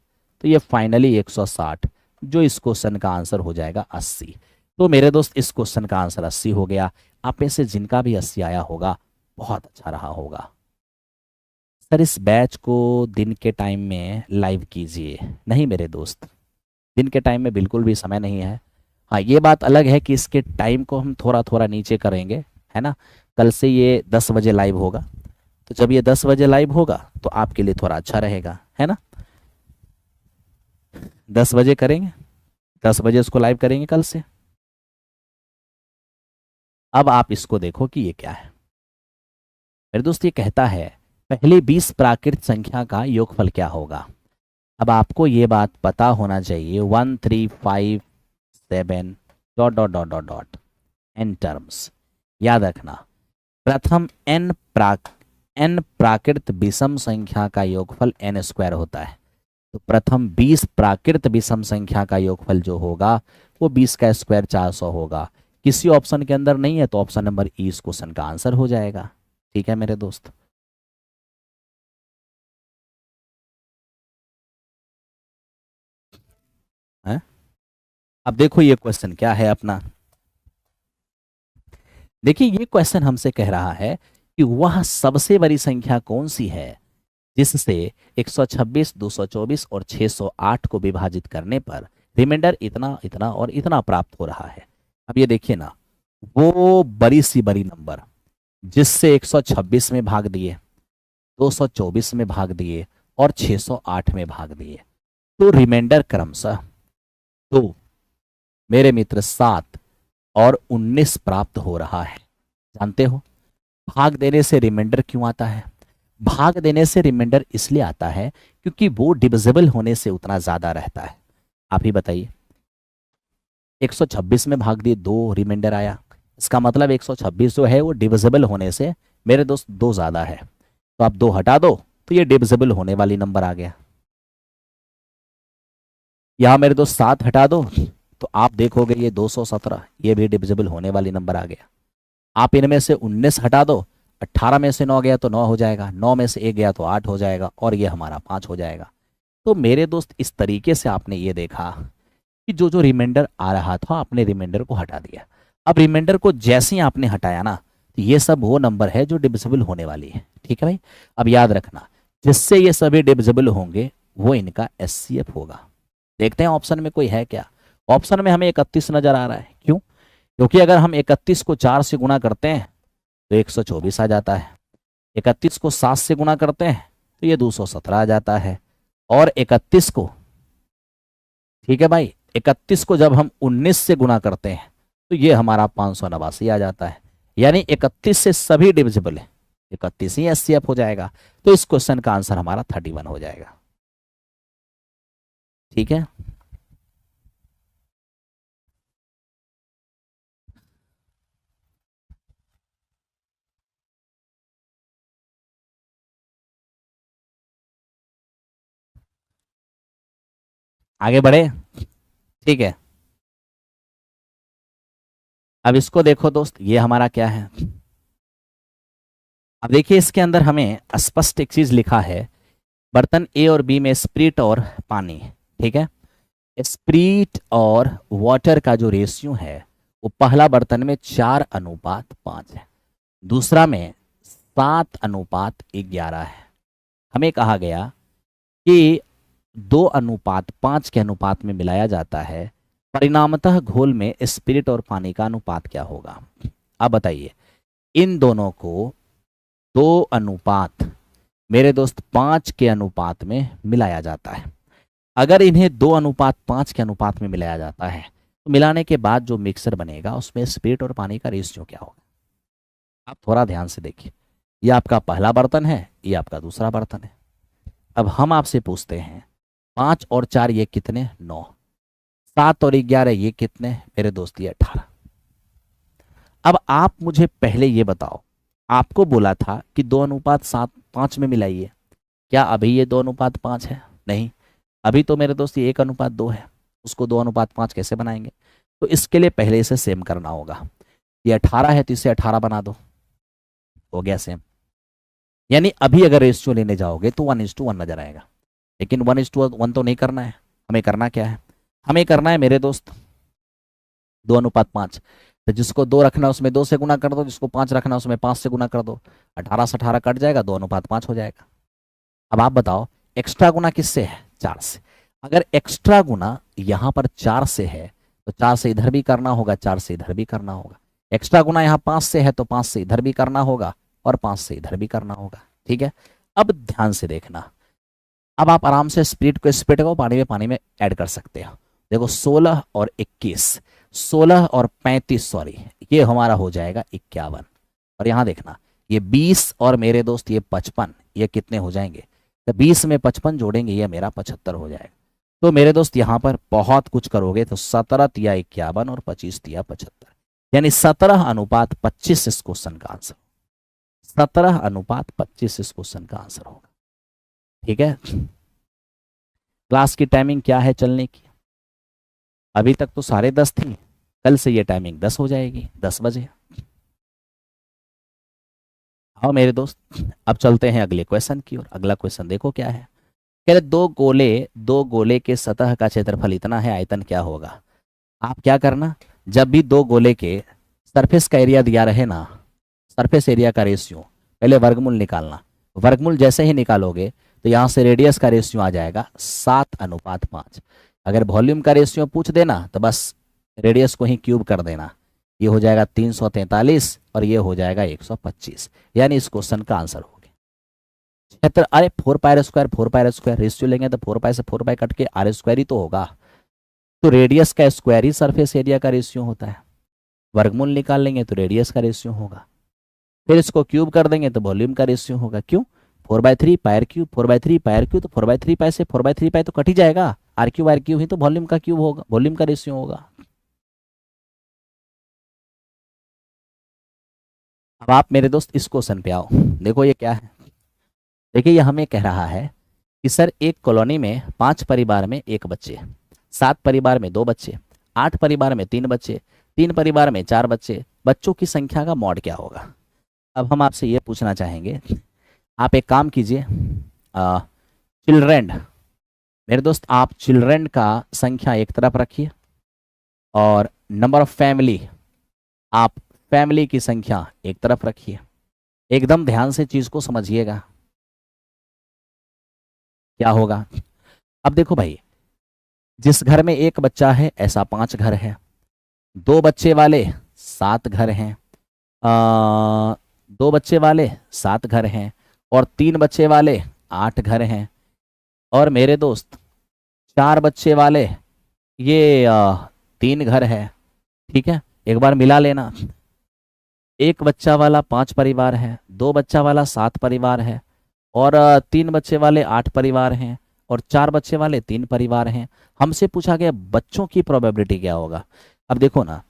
तो ये फाइनली 160, जो इस क्वेश्चन का आंसर हो जाएगा 80। तो मेरे दोस्त इस क्वेश्चन का आंसर 80 हो गया। आप में से जिनका भी 80 आया होगा बहुत अच्छा रहा होगा। सर इस बैच को दिन के टाइम में लाइव कीजिए, नहीं मेरे दोस्त, दिन के टाइम में बिल्कुल भी समय नहीं है। हाँ ये बात अलग है कि इसके टाइम को हम थोड़ा थोड़ा नीचे करेंगे, है ना। कल से ये 10 बजे लाइव होगा, तो जब ये 10 बजे लाइव होगा तो आपके लिए थोड़ा अच्छा रहेगा, है ना। 10 बजे करेंगे, 10 बजे उसको लाइव करेंगे कल से। अब आप इसको देखो कि ये क्या है मेरे दोस्त, ये कहता है पहले 20 प्राकृत संख्या का योगफल क्या होगा। अब आपको ये बात पता होना चाहिए 1 3 5 7 dot dot dot dot dot n terms, याद रखना प्रथम n प्राकृत विषम संख्या का योगफल n² होता है। तो प्रथम 20 प्राकृत विषम संख्या का योगफल जो होगा वो 20 का स्क्वायर 400 होगा। किसी ऑप्शन के अंदर नहीं है तो ऑप्शन नंबर ई इस क्वेश्चन का आंसर हो जाएगा। ठीक है मेरे दोस्त, है? अब देखो ये क्वेश्चन क्या है अपना, देखिए ये क्वेश्चन हमसे कह रहा है कि वह सबसे बड़ी संख्या कौन सी है जिससे 126, 224 और 608 को विभाजित करने पर रिमाइंडर इतना इतना और इतना प्राप्त हो रहा है। अब ये देखिए ना, वो बड़ी सी बड़ी नंबर जिससे 126 में भाग दिए, 224 में भाग दिए और 608 में भाग दिए, तो रिमाइंडर क्रमशः 2 मेरे मित्र 7 और 19 प्राप्त हो रहा है। जानते हो भाग देने से रिमाइंडर क्यों आता है? भाग देने से रिमाइंडर इसलिए आता है क्योंकि वो डिविजिबल होने से उतना ज्यादा रहता है। आप ही बताइए, 126 में भाग दिए 2 रिमाइंडर आया, इसका मतलब 126 जो है वो डिविजिबल होने से मेरे दोस्त 2 ज्यादा है, तो आप 2 हटा दो तो ये डिविजिबल होने वाली नंबर आ गया। यहां मेरे दोस्त 7 हटा दो तो आप देखोगे ये 217, ये भी डिविजिबल होने वाली नंबर आ गया। आप इनमें से 19 हटा दो, 18 में से 9 गया तो 9 हो जाएगा, 9 में से 1 गया तो 8 हो जाएगा, और ये हमारा 5 हो जाएगा। तो मेरे दोस्त इस तरीके से आपने ये देखा कि जो रिमाइंडर आ रहा था आपने रिमाइंडर को हटा दिया। अब रिमाइंडर को जैसे ही आपने हटाया ना, तो ये सब वो नंबर है जो डिविजिबल होने वाली है। ठीक है भाई, अब याद रखना जिससे ये सभी डिविजिबल होंगे वो इनका एचसीएफ होगा। देखते हैं ऑप्शन में कोई है क्या। ऑप्शन में हमें 31 नजर आ रहा है। क्यों? क्योंकि अगर हम 31 को 4 से गुणा करते हैं तो 124 आ जाता है, 31 को 7 से गुणा करते हैं तो ये 217 आ जाता है, और 31 को, ठीक है भाई, 31 को जब हम 19 से गुणा करते हैं तो ये हमारा 589 आ जाता है। यानी 31 से सभी डिविजिबल है, 31 ही एचसीएफ हो जाएगा। तो इस क्वेश्चन का आंसर हमारा 31 हो जाएगा। ठीक है, आगे बढ़े। ठीक है, अब इसको देखो दोस्त, ये हमारा क्या है। अब देखिए इसके अंदर हमें स्पष्ट एक चीज लिखा है, बर्तन ए और बी में स्प्रिट और पानी। ठीक है, स्प्रिट और वाटर का जो रेशियो है वो पहला बर्तन में 4:5 है, दूसरा में 7:11 है। हमें कहा गया कि 2:5 के अनुपात में मिलाया जाता है, परिणामतः घोल में स्पिरिट और पानी का अनुपात क्या होगा। अब बताइए, इन दोनों को 2:5 मेरे दोस्त 5 के अनुपात में मिलाया जाता है। अगर इन्हें 2:5 के अनुपात में मिलाया जाता है तो मिलाने के बाद जो मिक्सर बनेगा उसमें स्पिरिट और पानी का रेशियो क्या होगा। आप थोड़ा ध्यान से देखिए, ये आपका पहला बर्तन है, ये आपका दूसरा बर्तन है। अब हम आपसे पूछते हैं 5 और 4 ये कितने, 9, 7 और 11 ये कितने मेरे दोस्त, ये 18। अब आप मुझे पहले ये बताओ, आपको बोला था कि 2:5 में मिलाइए, क्या अभी ये 2:5 है? नहीं, अभी तो मेरे दोस्त ये 1:2 है, उसको 2:5 कैसे बनाएंगे? तो इसके लिए पहले इसे सेम करना होगा। ये 18 है तो इसे 18 बना दो, हो गया सेम। यानी अभी अगर रेशियो लेने जाओगे तो 1:1 नजर आएगा, लेकिन 1:1 तो नहीं करना है। हमें करना क्या है, हमें करना है मेरे दोस्त 2:5। तो जिसको 2 रखना है उसमें 2 से गुना कर दो, जिसको 5 रखना है उसमें 5 से गुना कर दो, 18 से 18 कट जाएगा, 2:5 हो जाएगा। अब आप बताओ एक्स्ट्रा गुना किससे है, 4 से। अगर एक्स्ट्रा गुना यहाँ पर 4 से है तो 4 से इधर भी करना होगा, 4 से इधर भी करना होगा। एक्स्ट्रा गुना यहाँ 5 से है तो 5 से इधर भी करना होगा और 5 से इधर भी करना होगा। ठीक है, अब ध्यान से देखना, अब आप आराम से स्प्रिट को पानी में ऐड कर सकते हो। देखो 16 और 21, 16 और 35 सॉरी, ये हमारा हो जाएगा 51। और यहाँ देखना ये 20 और मेरे दोस्त ये 55, ये कितने हो जाएंगे, तो 20 में 55 जोड़ेंगे ये मेरा 75 हो जाएगा। तो मेरे दोस्त यहाँ पर बहुत कुछ करोगे तो 17 तिया 51 और 25 तिया 75, यानी 17:25 इस क्वेश्चन का आंसर, 17:25 इस क्वेश्चन का आंसर होगा। ठीक है, क्लास की टाइमिंग क्या है चलने की, अभी तक तो 10:30 थी, कल से ये टाइमिंग 10 हो जाएगी, 10 बजे। हाँ मेरे दोस्त, अब चलते हैं अगले क्वेश्चन की ओर। अगला क्वेश्चन देखो क्या है, कह रहे दो गोले के सतह का क्षेत्रफल इतना है, आयतन क्या होगा। आप क्या करना, जब भी दो गोले के सरफेस का एरिया दिया रहे ना, सरफेस एरिया का रेशियो, पहले वर्गमूल निकालना। वर्गमूल जैसे ही निकालोगे तो यहाँ से रेडियस का रेशियो आ जाएगा 7:5। अगर वॉल्यूम का रेशियो पूछ देना तो बस रेडियस को ही क्यूब कर देना, ये हो जाएगा 343 और ये हो जाएगा 125। यानी इस क्वेश्चन का आंसर हो गया क्षेत्र, अरे 4πr², रेशियो लेंगे तो 4π से 4π कट के r² ही तो होगा। तो रेडियस का स्क्वायर ही सरफेस एरिया का रेशियो होता है। वर्गमूल निकाल लेंगे तो रेडियस का रेशियो होगा, फिर इसको क्यूब कर देंगे तो वॉल्यूम का रेशियो होगा। क्यों, 4/3 पायर क्यूब, 4/3 पायर क्यूब, तो 4/3 पाई से 4/3 पाई तो कट ही जाएगा, r³ ही तो वॉल्यूम का क्यूब होगा, वॉल्यूम का रेशियो होगा। अब आप मेरे दोस्त इस क्वेश्चन पे आओ, देखो ये क्या है। देखिए ये हमें कह रहा है कि सर एक कॉलोनी में 5 परिवार में 1 बच्चे, 7 परिवार में 2 बच्चे, 8 परिवार में 3 बच्चे, 3 परिवार में 4 बच्चे, बच्चों की संख्या का मॉड क्या होगा। अब हम आपसे ये पूछना चाहेंगे, आप एक काम कीजिए, चिल्ड्रेन, मेरे दोस्त आप चिल्ड्रेन का संख्या एक तरफ रखिए और नंबर ऑफ फैमिली आप फैमिली की संख्या एक तरफ रखिए। एकदम ध्यान से चीज को समझिएगा क्या होगा। अब देखो भाई, जिस घर में एक बच्चा है ऐसा 5 घर है, 2 बच्चे वाले 7 घर हैं, 2 बच्चे वाले 7 घर हैं, और 3 बच्चे वाले 8 घर हैं, और मेरे दोस्त 4 बच्चे वाले ये 3 घर है। ठीक है, एक बार मिला लेना। एक बच्चा वाला 5 परिवार है, 2 बच्चा वाला 7 परिवार है, और 3 बच्चे वाले 8 परिवार हैं, और 4 बच्चे वाले 3 परिवार हैं। हमसे पूछा गया बच्चों की प्रोबेबिलिटी क्या होगा। अब देखो ना,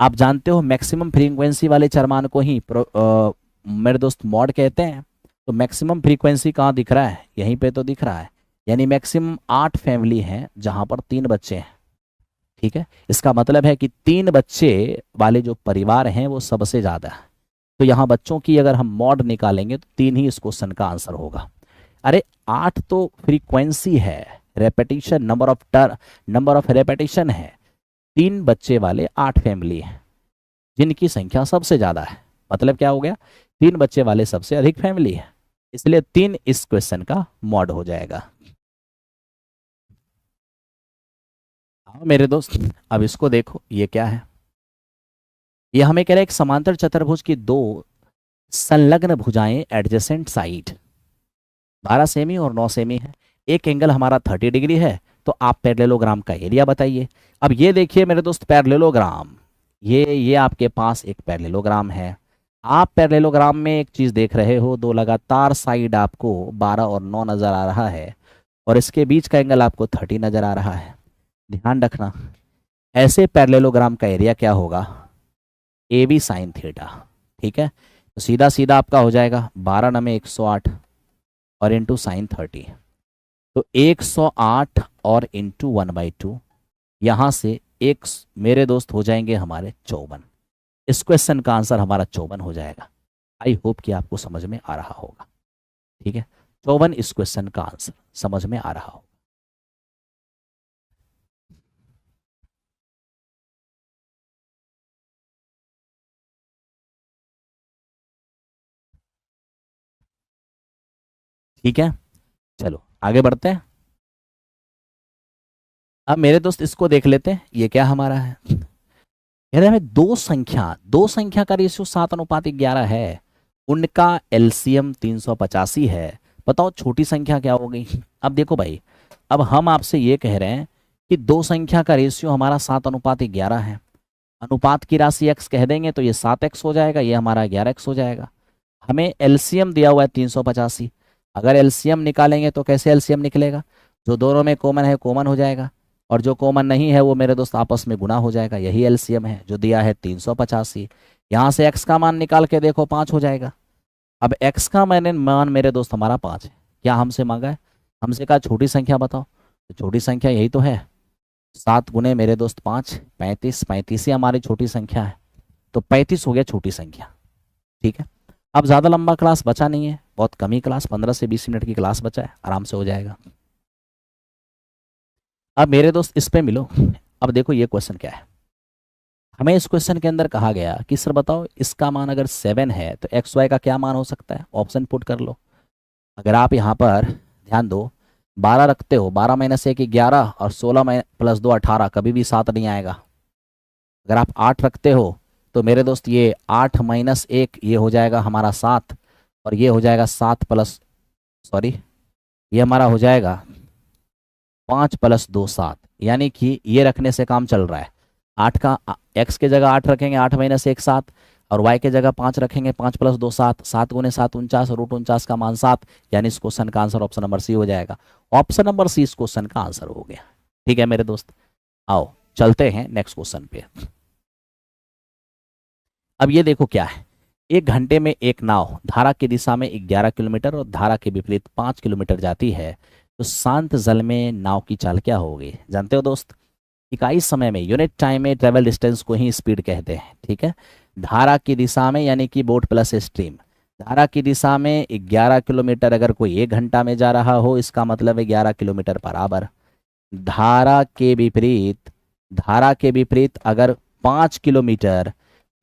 आप जानते हो मैक्सिमम फ्रीक्वेंसी वाले चरमान को ही मेरे दोस्त मॉड कहते हैं। तो मैक्सिमम फ्रीक्वेंसी कहाँ दिख रहा है, यहीं पे तो दिख रहा है। यानी मैक्सिमम 8 फैमिली हैं जहां पर 3 बच्चे हैं। ठीक है, इसका मतलब है कि 3 बच्चे वाले जो परिवार हैं वो सबसे ज्यादा है। तो यहाँ बच्चों की अगर हम मॉड निकालेंगे तो 3 ही इस क्वेश्चन का आंसर होगा। अरे 8 तो फ्रीक्वेंसी है, रेपिटेशन, नंबर ऑफ रेपिटेशन है। 3 बच्चे वाले 8 फैमिली हैं जिनकी संख्या सबसे ज्यादा है। मतलब क्या हो गया, 3 बच्चे वाले सबसे अधिक फैमिली है, इसलिए 3 इस क्वेश्चन का मॉड हो जाएगा। हाँ मेरे दोस्त, अब इसको देखो, ये क्या है। ये हमें कह रहा है एक समांतर चतुर्भुज की 2 संलग्न भुजाएं एडजेसेंट साइड 12 सेमी और 9 सेमी है। एक एंगल हमारा 30 डिग्री है। तो आप पैरेललोग्राम का एरिया बताइए। अब ये देखिए मेरे दोस्त, पैरेललोग्राम, ये आपके पास एक पैरेललोग्राम है। आप पैरेललोग्राम में एक चीज देख रहे हो, 2 लगातार साइड आपको 12 और 9 नजर आ रहा है, और इसके बीच का एंगल आपको 30 नजर आ रहा है। ध्यान रखना, ऐसे पैरेललोग्राम का एरिया क्या होगा, ए बी साइन थीटा। ठीक है, तो सीधा सीधा आपका हो जाएगा 12 नमे 108 और इंटू साइन 30। तो 108 और इंटू 1/2, यहाँ से एक मेरे दोस्त हो जाएंगे हमारे 54। इस क्वेश्चन का आंसर हमारा 54 हो जाएगा। आई होप कि आपको समझ में आ रहा होगा। ठीक है, 54 इस क्वेश्चन का आंसर समझ में आ रहा होगा। ठीक है, चलो आगे बढ़ते हैं। अब मेरे दोस्त इसको देख लेते हैं, ये क्या हमारा है। कह रहे हमें दो संख्या का रेशियो 7:11 है, उनका एलसीएम 385 है। बताओ छोटी संख्या क्या हो गई। अब देखो भाई, अब हम आपसे ये कह रहे हैं कि 2 संख्या का रेशियो हमारा 7:11 है। अनुपात की राशि x कह देंगे तो ये 7x हो जाएगा, ये हमारा 11x हो जाएगा। हमें एलसीएम दिया हुआ है 385। अगर एलसीएम निकालेंगे तो कैसे एलसीएम निकलेगा, जो दोनों में कॉमन है कॉमन हो जाएगा, और जो कॉमन नहीं है वो मेरे दोस्त आपस में गुना हो जाएगा। यही एलसीएम है जो दिया है 385। यहाँ से x का मान निकाल के देखो 5 हो जाएगा। अब x का मान मेरे दोस्त हमारा 5 है। क्या हमसे मांगा है, हमसे कहा छोटी संख्या बताओ, तो छोटी संख्या यही तो है, 7 गुने मेरे दोस्त 5, 35। 35 ही हमारी छोटी संख्या है, तो 35 हो गया छोटी संख्या। ठीक है, अब ज़्यादा लंबा क्लास बचा नहीं है, बहुत कम ही क्लास, 15 से 20 मिनट की क्लास बचा है, आराम से हो जाएगा। अब मेरे दोस्त इस पे मिलो। अब देखो ये क्वेश्चन क्या है। हमें इस क्वेश्चन के अंदर कहा गया कि सर बताओ इसका मान अगर 7 है तो एक्स वाई का क्या मान हो सकता है, ऑप्शन पुट कर लो। अगर आप यहाँ पर ध्यान दो, 12 रखते हो, 12 माइनस 1 11, और 16 प्लस 2 18, कभी भी 7 नहीं आएगा। अगर आप 8 रखते हो तो मेरे दोस्त ये 8 माइनस 1 ये हो जाएगा हमारा 7, और ये हो जाएगा 7 प्लस, सॉरी, ये हमारा हो जाएगा 5 प्लस 2 7। यानी कि ये रखने से काम चल रहा है। 8 का x के जगह 8 रखेंगे, 8 माइनस 1 7, और y के जगह 5 रखेंगे, 5 प्लस 2 7, 7 गुने 7 49, रूट 49 का मान 7। यानी इस क्वेश्चन का आंसर ऑप्शन नंबर सी हो जाएगा। ऑप्शन नंबर सी इस क्वेश्चन का आंसर हो गया। ठीक है मेरे दोस्त, आओ चलते हैं नेक्स्ट क्वेश्चन पे। अब ये देखो क्या है, 1 घंटे में एक नाव धारा की दिशा में 11 किलोमीटर और धारा के विपरीत 5 किलोमीटर जाती है, तो शांत जल में नाव की चाल क्या होगी। जानते हो दोस्त, इकाई समय में, यूनिट टाइम में ट्रेवल डिस्टेंस को ही स्पीड कहते हैं। ठीक है, धारा की दिशा में यानी कि बोट प्लस स्ट्रीम, धारा की दिशा में 11 किलोमीटर अगर कोई 1 घंटा में जा रहा हो, इसका मतलब है 11 किलोमीटर बराबर। धारा के विपरीत अगर 5 किलोमीटर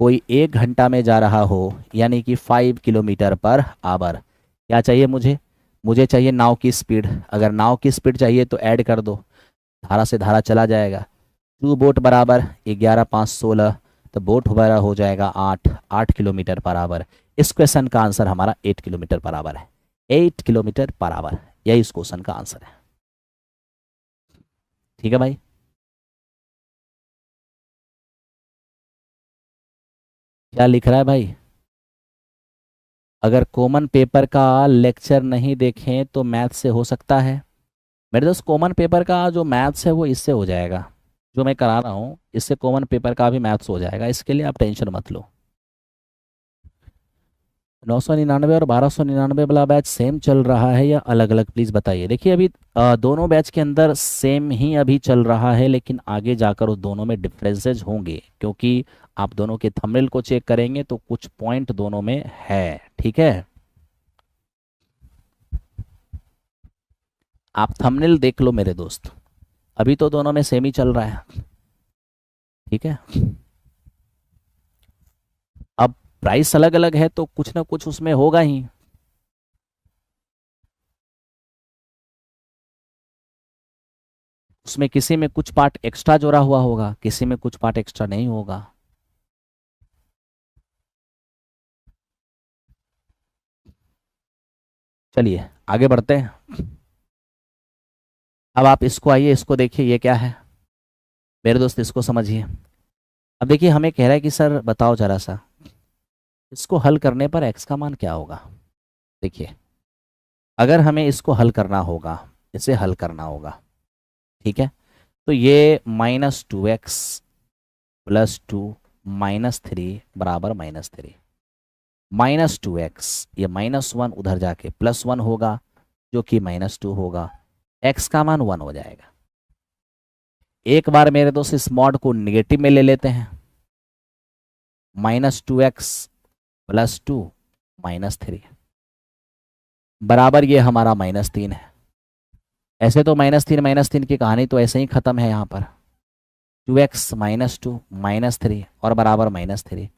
कोई 1 घंटा में जा रहा हो यानी कि 5 किलोमीटर पर आवर। क्या चाहिए मुझे? मुझे चाहिए नाव की स्पीड। अगर नाव की स्पीड चाहिए तो ऐड कर दो, धारा से धारा चला जाएगा। 2 बोट बराबर 11 5 16, तो बोट हमारा हो जाएगा 8 किलोमीटर पर आवर। इस क्वेश्चन का आंसर हमारा 8 किलोमीटर पर आवर है। 8 किलोमीटर पर आवर, यही इस क्वेश्चन का आंसर है। ठीक है भाई। क्या लिख रहा है भाई? अगर कॉमन पेपर का लेक्चर नहीं देखें तो मैथ से हो सकता है। मेरे दोस्त कॉमन पेपर का जो मैथ्स है वो इससे हो जाएगा, जो मैं करा रहा हूँ इससे कॉमन पेपर का भी मैथ्स हो जाएगा, इसके लिए आप टेंशन मत लो। 999 और 1299 वाला बैच सेम चल रहा है या अलग अलग, प्लीज़ बताइए। देखिए अभी दोनों बैच के अंदर सेम ही अभी चल रहा है, लेकिन आगे जाकर उस दोनों में डिफरेंसेस होंगे, क्योंकि आप दोनों के थंबनेल को चेक करेंगे तो कुछ पॉइंट दोनों में है। ठीक है, आप थंबनेल देख लो मेरे दोस्त, अभी तो दोनों में सेम ही चल रहा है। ठीक है, अब प्राइस अलग अलग है तो कुछ ना कुछ उसमें होगा ही। उसमें किसी में कुछ पार्ट एक्स्ट्रा जोड़ा हुआ होगा, किसी में कुछ पार्ट एक्स्ट्रा नहीं होगा। चलिए आगे बढ़ते हैं। अब आप इसको आइए, इसको देखिए ये क्या है मेरे दोस्त, इसको समझिए। अब देखिए हमें कह रहा है कि सर बताओ जरा सा, इसको हल करने पर एक्स का मान क्या होगा। देखिए अगर हमें इसको हल करना होगा, इसे हल करना होगा, ठीक है, तो ये -2x +2 -3 बराबर -3। -2x, ये -1 उधर जाके +1 होगा जो कि -2 होगा, x का मान 1 हो जाएगा। एक बार मेरे दोस्त इस मॉड को निगेटिव में ले लेते हैं, -2x +2 -3 बराबर ये हमारा -3 है। ऐसे तो -3 की कहानी तो ऐसे ही खत्म है यहाँ पर। 2x -2 -3 और बराबर -3।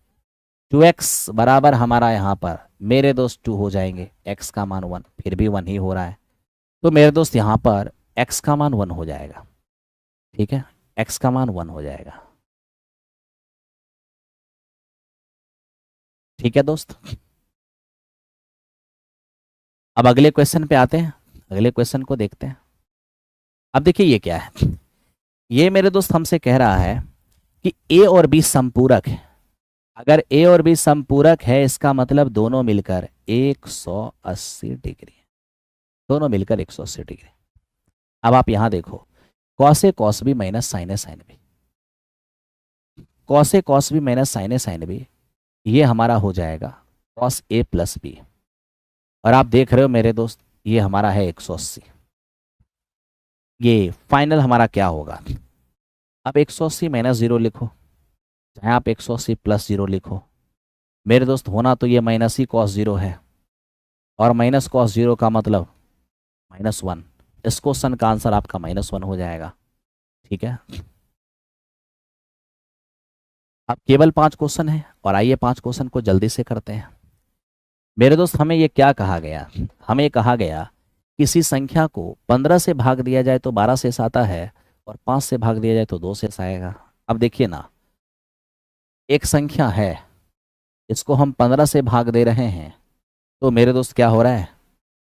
2x बराबर हमारा यहाँ पर मेरे दोस्त 2 हो जाएंगे, x का मान 1, फिर भी 1 ही हो रहा है, तो मेरे दोस्त यहाँ पर x का मान 1 हो जाएगा। ठीक है, x का मान 1 हो जाएगा। ठीक है दोस्त, अब अगले क्वेश्चन पे आते हैं, अगले क्वेश्चन को देखते हैं। अब देखिए ये क्या है, ये मेरे दोस्त हमसे कह रहा है कि a और b समपूरक है। अगर a और b समपूरक है इसका मतलब दोनों मिलकर 180 डिग्री, दोनों मिलकर 180 डिग्री। अब आप यहां देखो, cos A cos B minus sign A sine B, cos A cos B minus sign A sine B, ये हमारा हो जाएगा कॉस ए प्लस बी। और आप देख रहे हो मेरे दोस्त ये हमारा है 180। ये फाइनल हमारा क्या होगा? आप 180 -0 लिखो, चाहे आप 180 +0 लिखो, मेरे दोस्त होना तो ये माइनस ही कॉस 0 है, और माइनस कॉस 0 का मतलब -1। इस क्वेश्चन का आंसर आपका -1 हो जाएगा। ठीक है, अब केवल 5 क्वेश्चन है, और आइए 5 क्वेश्चन को जल्दी से करते हैं। मेरे दोस्त हमें ये क्या कहा गया? हमें कहा गया किसी संख्या को 15 से भाग दिया जाए तो 12 शेष आता है, और 5 से भाग दिया जाए तो 2 शेष आएगा। अब देखिए ना, एक संख्या है, इसको हम 15 से भाग दे रहे हैं, तो मेरे दोस्त क्या हो रहा है,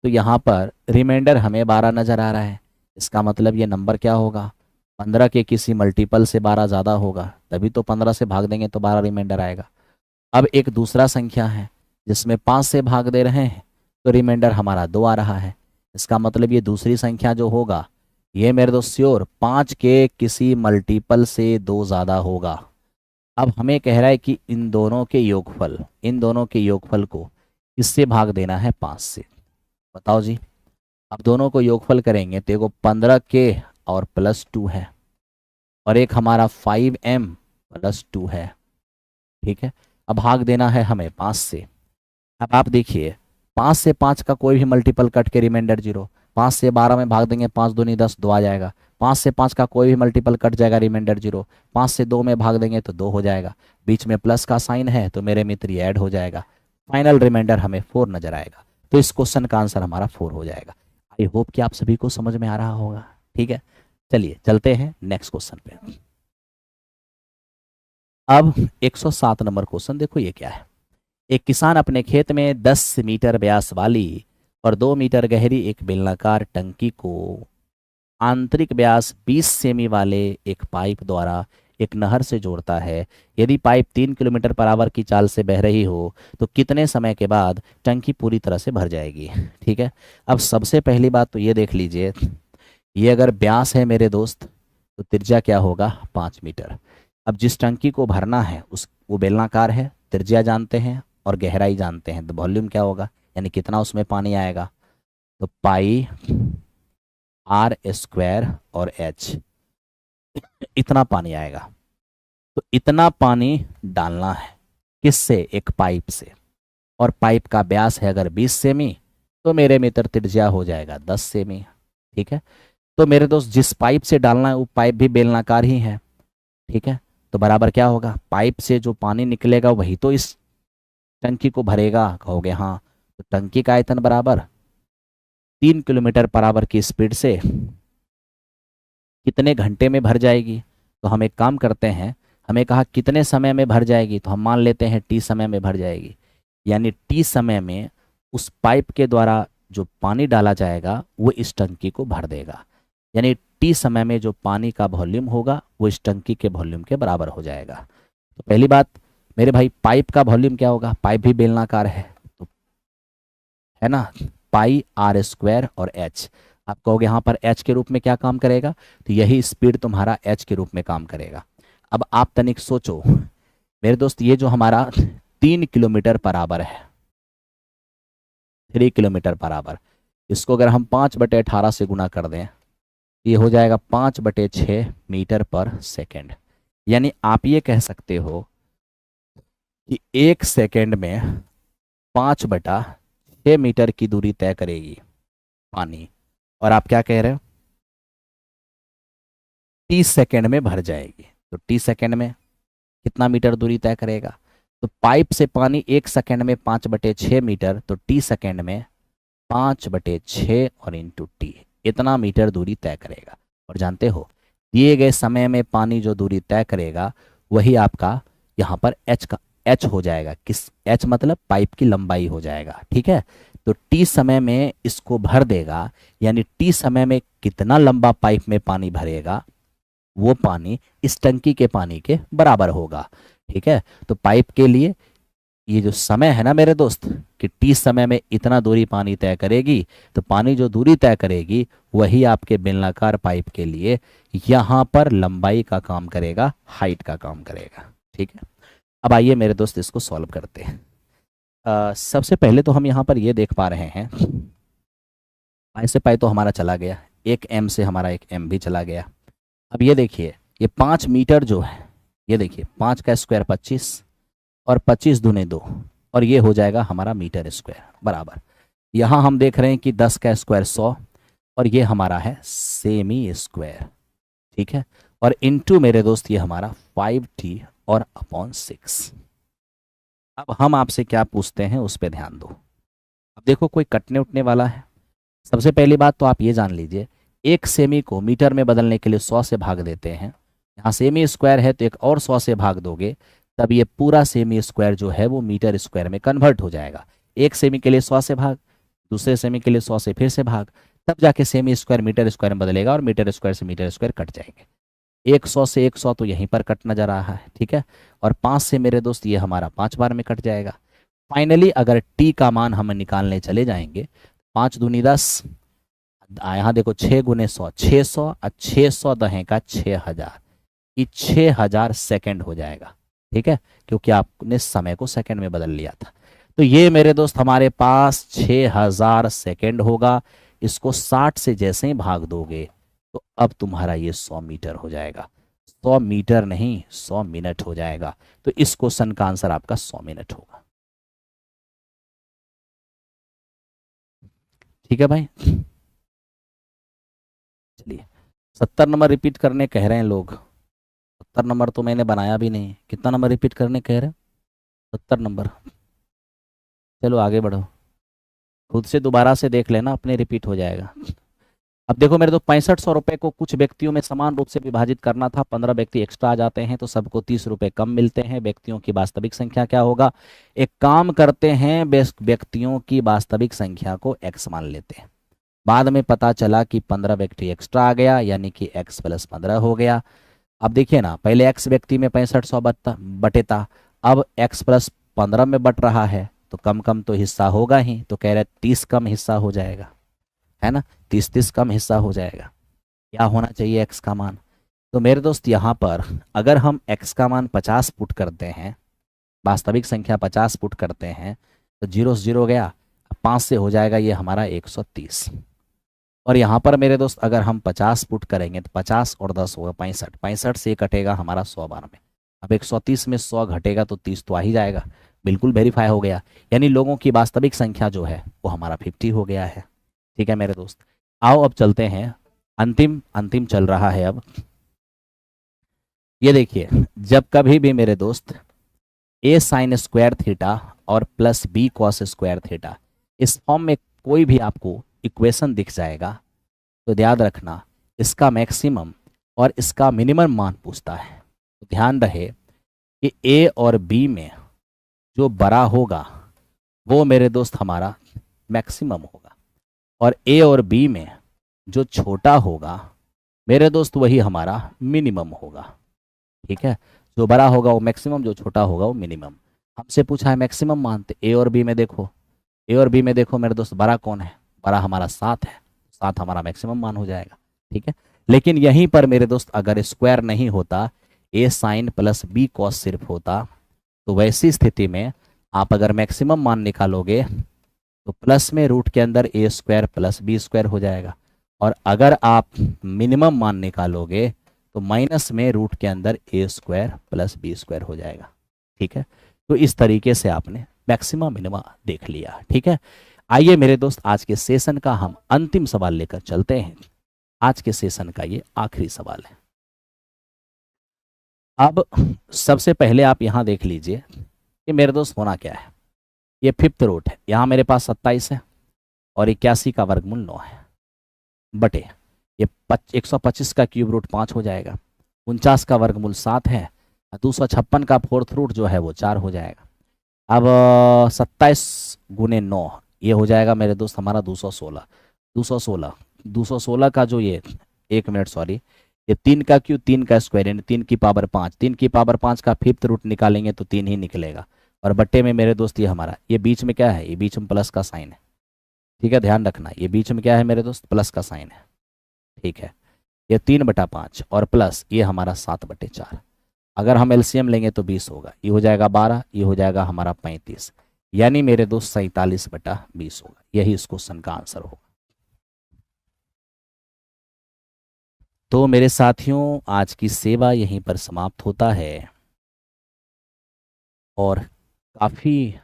तो यहाँ पर रिमाइंडर हमें 12 नज़र आ रहा है। इसका मतलब ये नंबर क्या होगा, 15 के किसी मल्टीपल से 12 ज़्यादा होगा, तभी तो 15 से भाग देंगे तो 12 रिमाइंडर आएगा। अब एक दूसरा संख्या है जिसमें 5 से भाग दे रहे हैं, तो रिमाइंडर हमारा 2 आ रहा है। इसका मतलब ये दूसरी संख्या जो होगा ये मेरे दोस्त श्योर 5 के किसी मल्टीपल से 2 ज़्यादा होगा। अब हमें कह रहा है कि इन दोनों के योगफल, इन दोनों के योगफल को किससे भाग देना है? 5 से। बताओ जी, अब दोनों को योगफल करेंगे तो एगो 15 के और +2 है, और एक हमारा 5m +2 है। ठीक है, अब भाग देना है हमें 5 से। अब आप देखिए 5 से 5 का कोई भी मल्टीपल कट के रिमाइंडर 0, 5 से 12 में भाग देंगे, 5 दूनी 10, 2 आ जाएगा। 5 से 5 का कोई भी मल्टीपल कट जाएगा, रिमाइंडर 0। 5 से 2 में भाग देंगे तो 2 हो जाएगा। बीच में प्लस का साइन है तो मेरे मित्र ये ऐड हो जाएगा। फाइनल रिमाइंडर हमें 4 नजर आएगा। तो इस क्वेश्चन का आंसर हमारा 4 हो जाएगा। आई होप कि आप सभी को समझ में आ रहा होगा। ठीक है, चलिए चलते हैं नेक्स्ट क्वेश्चन पे। अब 107 नंबर क्वेश्चन देखो ये क्या है। एक किसान अपने खेत में 10 मीटर व्यास वाली और 2 मीटर गहरी एक बेलनाकार टंकी को आंतरिक व्यास 20 सेमी वाले एक पाइप द्वारा एक नहर से जोड़ता है। यदि पाइप 3 किलोमीटर पर आवर की चाल से बह रही हो तो कितने समय के बाद टंकी पूरी तरह से भर जाएगी। ठीक है, अब सबसे पहली बात तो ये देख लीजिए, ये अगर व्यास है मेरे दोस्त तो त्रिज्या क्या होगा, 5 मीटर। अब जिस टंकी को भरना है उस वो बेलनाकार है, त्रिज्या जानते हैं और गहराई जानते हैं, तो वॉल्यूम क्या होगा, यानी कितना उसमें पानी आएगा, तो पाई आर स्क्वायर और एच, इतना पानी आएगा। तो इतना पानी डालना है किससे, एक पाइप से, और पाइप का व्यास है अगर 20 सेमी तो मेरे मित्र त्रिज्या हो जाएगा 10 सेमी। ठीक है, तो मेरे दोस्त जिस पाइप से डालना है वो पाइप भी बेलनाकार ही है। ठीक है, तो बराबर क्या होगा, पाइप से जो पानी निकलेगा वही तो इस टंकी को भरेगा, कहोगे हाँ। तो टंकी का आयतन बराबर 3 किलोमीटर पर आवर की स्पीड से कितने घंटे में भर जाएगी। तो हम एक काम करते हैं, हमें कहा कितने समय में भर जाएगी, तो हम मान लेते हैं टी समय में भर जाएगी। यानी टी समय में उस पाइप के द्वारा जो पानी डाला जाएगा वो इस टंकी को भर देगा। यानी टी समय में जो पानी का वॉल्यूम होगा वो इस टंकी के वॉल्यूम के बराबर हो जाएगा। तो पहली बात मेरे भाई, पाइप का वॉल्यूम क्या होगा, पाइप भी बेलनाकार है तो है ना, पाई आर स्क्वायर और एच। आप कहोगे यहाँ पर एच के रूप में क्या काम करेगा, तो यही स्पीड तुम्हारा एच के रूप में काम करेगा। अब आप तनिक सोचो मेरे दोस्त, ये जो हमारा 3 किलोमीटर पर आवर है, 3 किलोमीटर पर आवर, इसको अगर हम 5/18 से गुना कर दें ये हो जाएगा 5/6 मीटर पर सेकेंड। यानी आप ये कह सकते हो कि 1 सेकेंड में 5/6 मीटर की दूरी तय करेगी पानी, और आप क्या कह रहे हो 30 सेकेंड में भर जाएगी। तो 30 सेकेंड में कितना मीटर दूरी तय करेगा, तो पाइप से पानी 1 सेकेंड में 5/6 मीटर, तो 30 सेकेंड में 5/6 और इंटू टी, इतना मीटर दूरी तय करेगा। और जानते हो दिए गए समय में पानी जो दूरी तय करेगा वही आपका यहाँ पर एच का एच हो जाएगा। किस एच मतलब पाइप की लंबाई हो जाएगा। ठीक है, तो टी समय में इसको भर देगा, यानी टी समय में कितना लंबा पाइप में पानी भरेगा वो पानी इस टंकी के पानी के बराबर होगा। ठीक है, तो पाइप के लिए ये जो समय है ना मेरे दोस्त कि टी समय में इतना दूरी पानी तय करेगी, तो पानी जो दूरी तय करेगी वही आपके बेलनाकार पाइप के लिए यहाँ पर लंबाई का काम करेगा, हाइट का काम करेगा। ठीक है, अब आइए मेरे दोस्त इसको सॉल्व करते हैं। सबसे पहले तो हम यहाँ पर ये देख पा रहे हैं पाई से पाई तो हमारा चला गया, एक एम से हमारा एक एम भी चला गया। अब ये देखिए ये 5 मीटर जो है, ये देखिए 5 का स्क्वायर 25 और 25 दूने 2, और ये हो जाएगा हमारा मीटर स्क्वायर बराबर। यहाँ हम देख रहे हैं कि 10 का स्क्वायर 100 और ये हमारा है सेमी स्क्वायर। ठीक है, और इनटू मेरे दोस्त ये हमारा 5t और अपॉन 6। अब हम आपसे क्या पूछते हैं उस पर ध्यान दो। अब देखो कोई कटने उठने वाला है। सबसे पहली बात तो आप ये जान लीजिए, एक सेमी को मीटर में बदलने के लिए 100 से भाग देते हैं। यहाँ सेमी स्क्वायर है तो एक और 100 से भाग दोगे तब ये पूरा सेमी स्क्वायर जो है वो मीटर स्क्वायर में कन्वर्ट हो जाएगा। एक सेमी के लिए 100 से भाग, दूसरे सेमी के लिए 100 से फिर से भाग, तब जाके सेमी स्क्वायर मीटर स्क्वायर में बदलेगा और मीटर स्क्वायर से मीटर स्क्वायर कट जाएंगे। 100 से 100 तो यहीं पर कट नजर आ रहा है। ठीक है, और 5 से मेरे दोस्त ये हमारा 5 बार में कट जाएगा। फाइनली अगर टी का मान हम निकालने चले जाएंगे, 5 दूनी 10, यहाँ देखो 6 गुने 100 600 और 600 दहें का 6000, ये 6000 सेकेंड हो जाएगा। ठीक है, क्योंकि आपने समय को सेकेंड में बदल लिया था। तो ये मेरे दोस्त हमारे पास 6000 सेकेंड होगा। इसको 60 से जैसे ही भाग दोगे तो अब तुम्हारा ये 100 मीटर हो जाएगा। 100 मीटर नहीं 100 मिनट हो जाएगा। तो इस क्वेश्चन का आंसर आपका 100 मिनट होगा। ठीक है भाई। चलिए 70 नंबर रिपीट करने कह रहे हैं लोग। 70 नंबर तो मैंने बनाया भी नहीं, कितना नंबर रिपीट करने कह रहे हैं? 70 नंबर। चलो आगे बढ़ो, खुद से दोबारा से देख लेना, अपने रिपीट हो जाएगा। अब देखो मेरे तो 6500 रुपये को कुछ व्यक्तियों में समान रूप से विभाजित करना था, 15 व्यक्ति एक्स्ट्रा आ जाते हैं तो सबको 30 रुपये कम मिलते हैं। व्यक्तियों की वास्तविक संख्या क्या होगा? एक काम करते हैं, व्यक्तियों की वास्तविक संख्या को x मान लेते हैं। बाद में पता चला कि 15 व्यक्ति एक्स्ट्रा आ गया, यानी कि x + 15 हो गया। अब देखिए ना, पहले x व्यक्ति में 6500 बटे था, अब x + 15 में बट रहा है, तो कम कम तो हिस्सा होगा ही, तो कह रहे 30 कम हिस्सा हो जाएगा, है ना। 30 कम हिस्सा हो जाएगा। क्या होना चाहिए x का मान? तो मेरे दोस्त यहाँ पर अगर हम x का मान 50 पुट करते हैं, वास्तविक संख्या 50 पुट करते हैं, तो 0 से 0 गया, 5 से हो जाएगा ये हमारा 130। और यहाँ पर मेरे दोस्त अगर हम 50 पुट करेंगे तो 50 और 10 होगा 65, 65 से कटेगा हमारा 192। अब 130 में 100 घटेगा तो 30 तो आ ही जाएगा, बिल्कुल वेरीफाई हो गया। यानी लोगों की वास्तविक संख्या जो है वो हमारा 50 हो गया है। ठीक है मेरे दोस्त, आओ अब चलते हैं, अंतिम अंतिम चल रहा है अब। ये देखिए, जब कभी भी मेरे दोस्त a sin स्क्वायर थीटा और plus b cos square theta इस फॉर्म में कोई भी आपको इक्वेशन दिख जाएगा, तो याद रखना इसका मैक्सिमम और इसका मिनिमम मान पूछता है। तो ध्यान रहे कि a और b में जो बड़ा होगा वो मेरे दोस्त हमारा मैक्सिमम होगा, और a और b में जो छोटा होगा मेरे दोस्त वही हमारा मिनिमम होगा। ठीक है, जो बड़ा होगा वो मैक्सिमम, जो छोटा होगा वो मिनिमम। हमसे पूछा है मैक्सिमम मान, तो ए और बी में देखो, ए और बी में देखो मेरे दोस्त बड़ा कौन है? बड़ा हमारा 7 है, 7 हमारा मैक्सिमम मान हो जाएगा। ठीक है, लेकिन यहीं पर मेरे दोस्त अगर स्क्वायर नहीं होता, a sin plus b cos सिर्फ होता, तो वैसी स्थिति में आप अगर मैक्सिमम मान निकालोगे तो प्लस में रूट के अंदर a square plus b square हो जाएगा, और अगर आप मिनिमम मान निकालोगे तो माइनस में रूट के अंदर a square plus b square हो जाएगा। ठीक है, तो इस तरीके से आपने मैक्सिमा मिनिमा देख लिया। ठीक है, आइए मेरे दोस्त आज के सेशन का हम अंतिम सवाल लेकर चलते हैं। आज के सेशन का ये आखिरी सवाल है। अब सबसे पहले आप यहां देख लीजिए कि मेरे दोस्त होना क्या है। ये 5th रूट है, यहां मेरे पास 27 है और 81 का वर्गमूल 9 है, बटे ये 125 का क्यूब रूट 5 हो जाएगा, 49 का वर्गमूल 7 है, 256 का 4th रूट जो है वो 4 हो जाएगा। अब 27 गुने 9 ये हो जाएगा मेरे दोस्त हमारा 216। 216 का जो ये 1 मिनट सॉरी, ये 3 का क्यूब 3 का स्क्वायर यानी 3 की पावर 5, 3 की पावर 5 का 5th रूट निकालेंगे तो 3 ही निकलेगा, और बट्टे में मेरे दोस्त ये हमारा, ये बीच में क्या है? ये बीच में प्लस का साइन है। ठीक है, ध्यान रखना, ये बीच में क्या है मेरे दोस्त? प्लस का साइन है। ठीक है, ये 3/5 और प्लस ये हमारा 7/4। अगर हम एलसीएम लेंगे तो 20 होगा, ये हो जाएगा 12, ये हो जाएगा हमारा 35, यानी मेरे दोस्त 47/20 होगा। यही इस क्वेश्चन का आंसर होगा। तो मेरे साथियों, आज की सेवा यहीं पर समाप्त होता है, और काफ़ी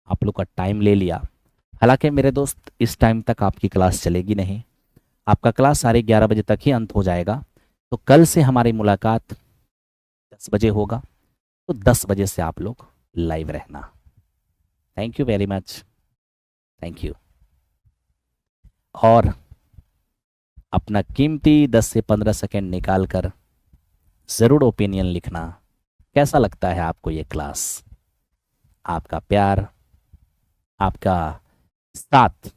आप लोग का टाइम ले लिया। हालांकि मेरे दोस्त इस टाइम तक आपकी क्लास चलेगी नहीं, आपका क्लास 11:30 बजे तक ही अंत हो जाएगा। तो कल से हमारी मुलाकात 10 बजे होगा, तो 10 बजे से आप लोग लाइव रहना। Thank you very much, thank you. और अपना कीमती 10 से 15 सेकेंड निकाल कर ज़रूर ओपिनियन लिखना, कैसा लगता है आपको ये क्लास। आपका प्यार, आपका साथ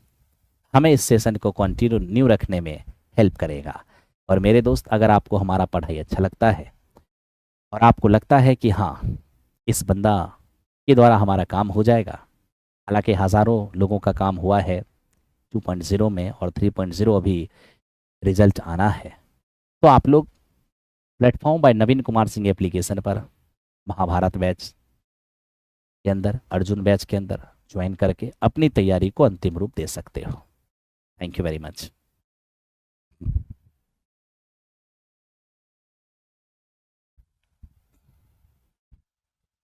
हमें इस सेशन को कंटिन्यू रखने में हेल्प करेगा। और मेरे दोस्त, अगर आपको हमारा पढ़ाई अच्छा लगता है और आपको लगता है कि हाँ, इस बंदा के द्वारा हमारा काम हो जाएगा, हालांकि हज़ारों लोगों का काम हुआ है 2.0 में, और 3.0 अभी रिजल्ट आना है, तो आप लोग प्लेटफॉर्म बाय नवीन कुमार सिंह एप्लीकेशन पर महाभारत बैच के अंदर, अर्जुन बैच के अंदर ज्वाइन करके अपनी तैयारी को अंतिम रूप दे सकते हो। Thank you very much.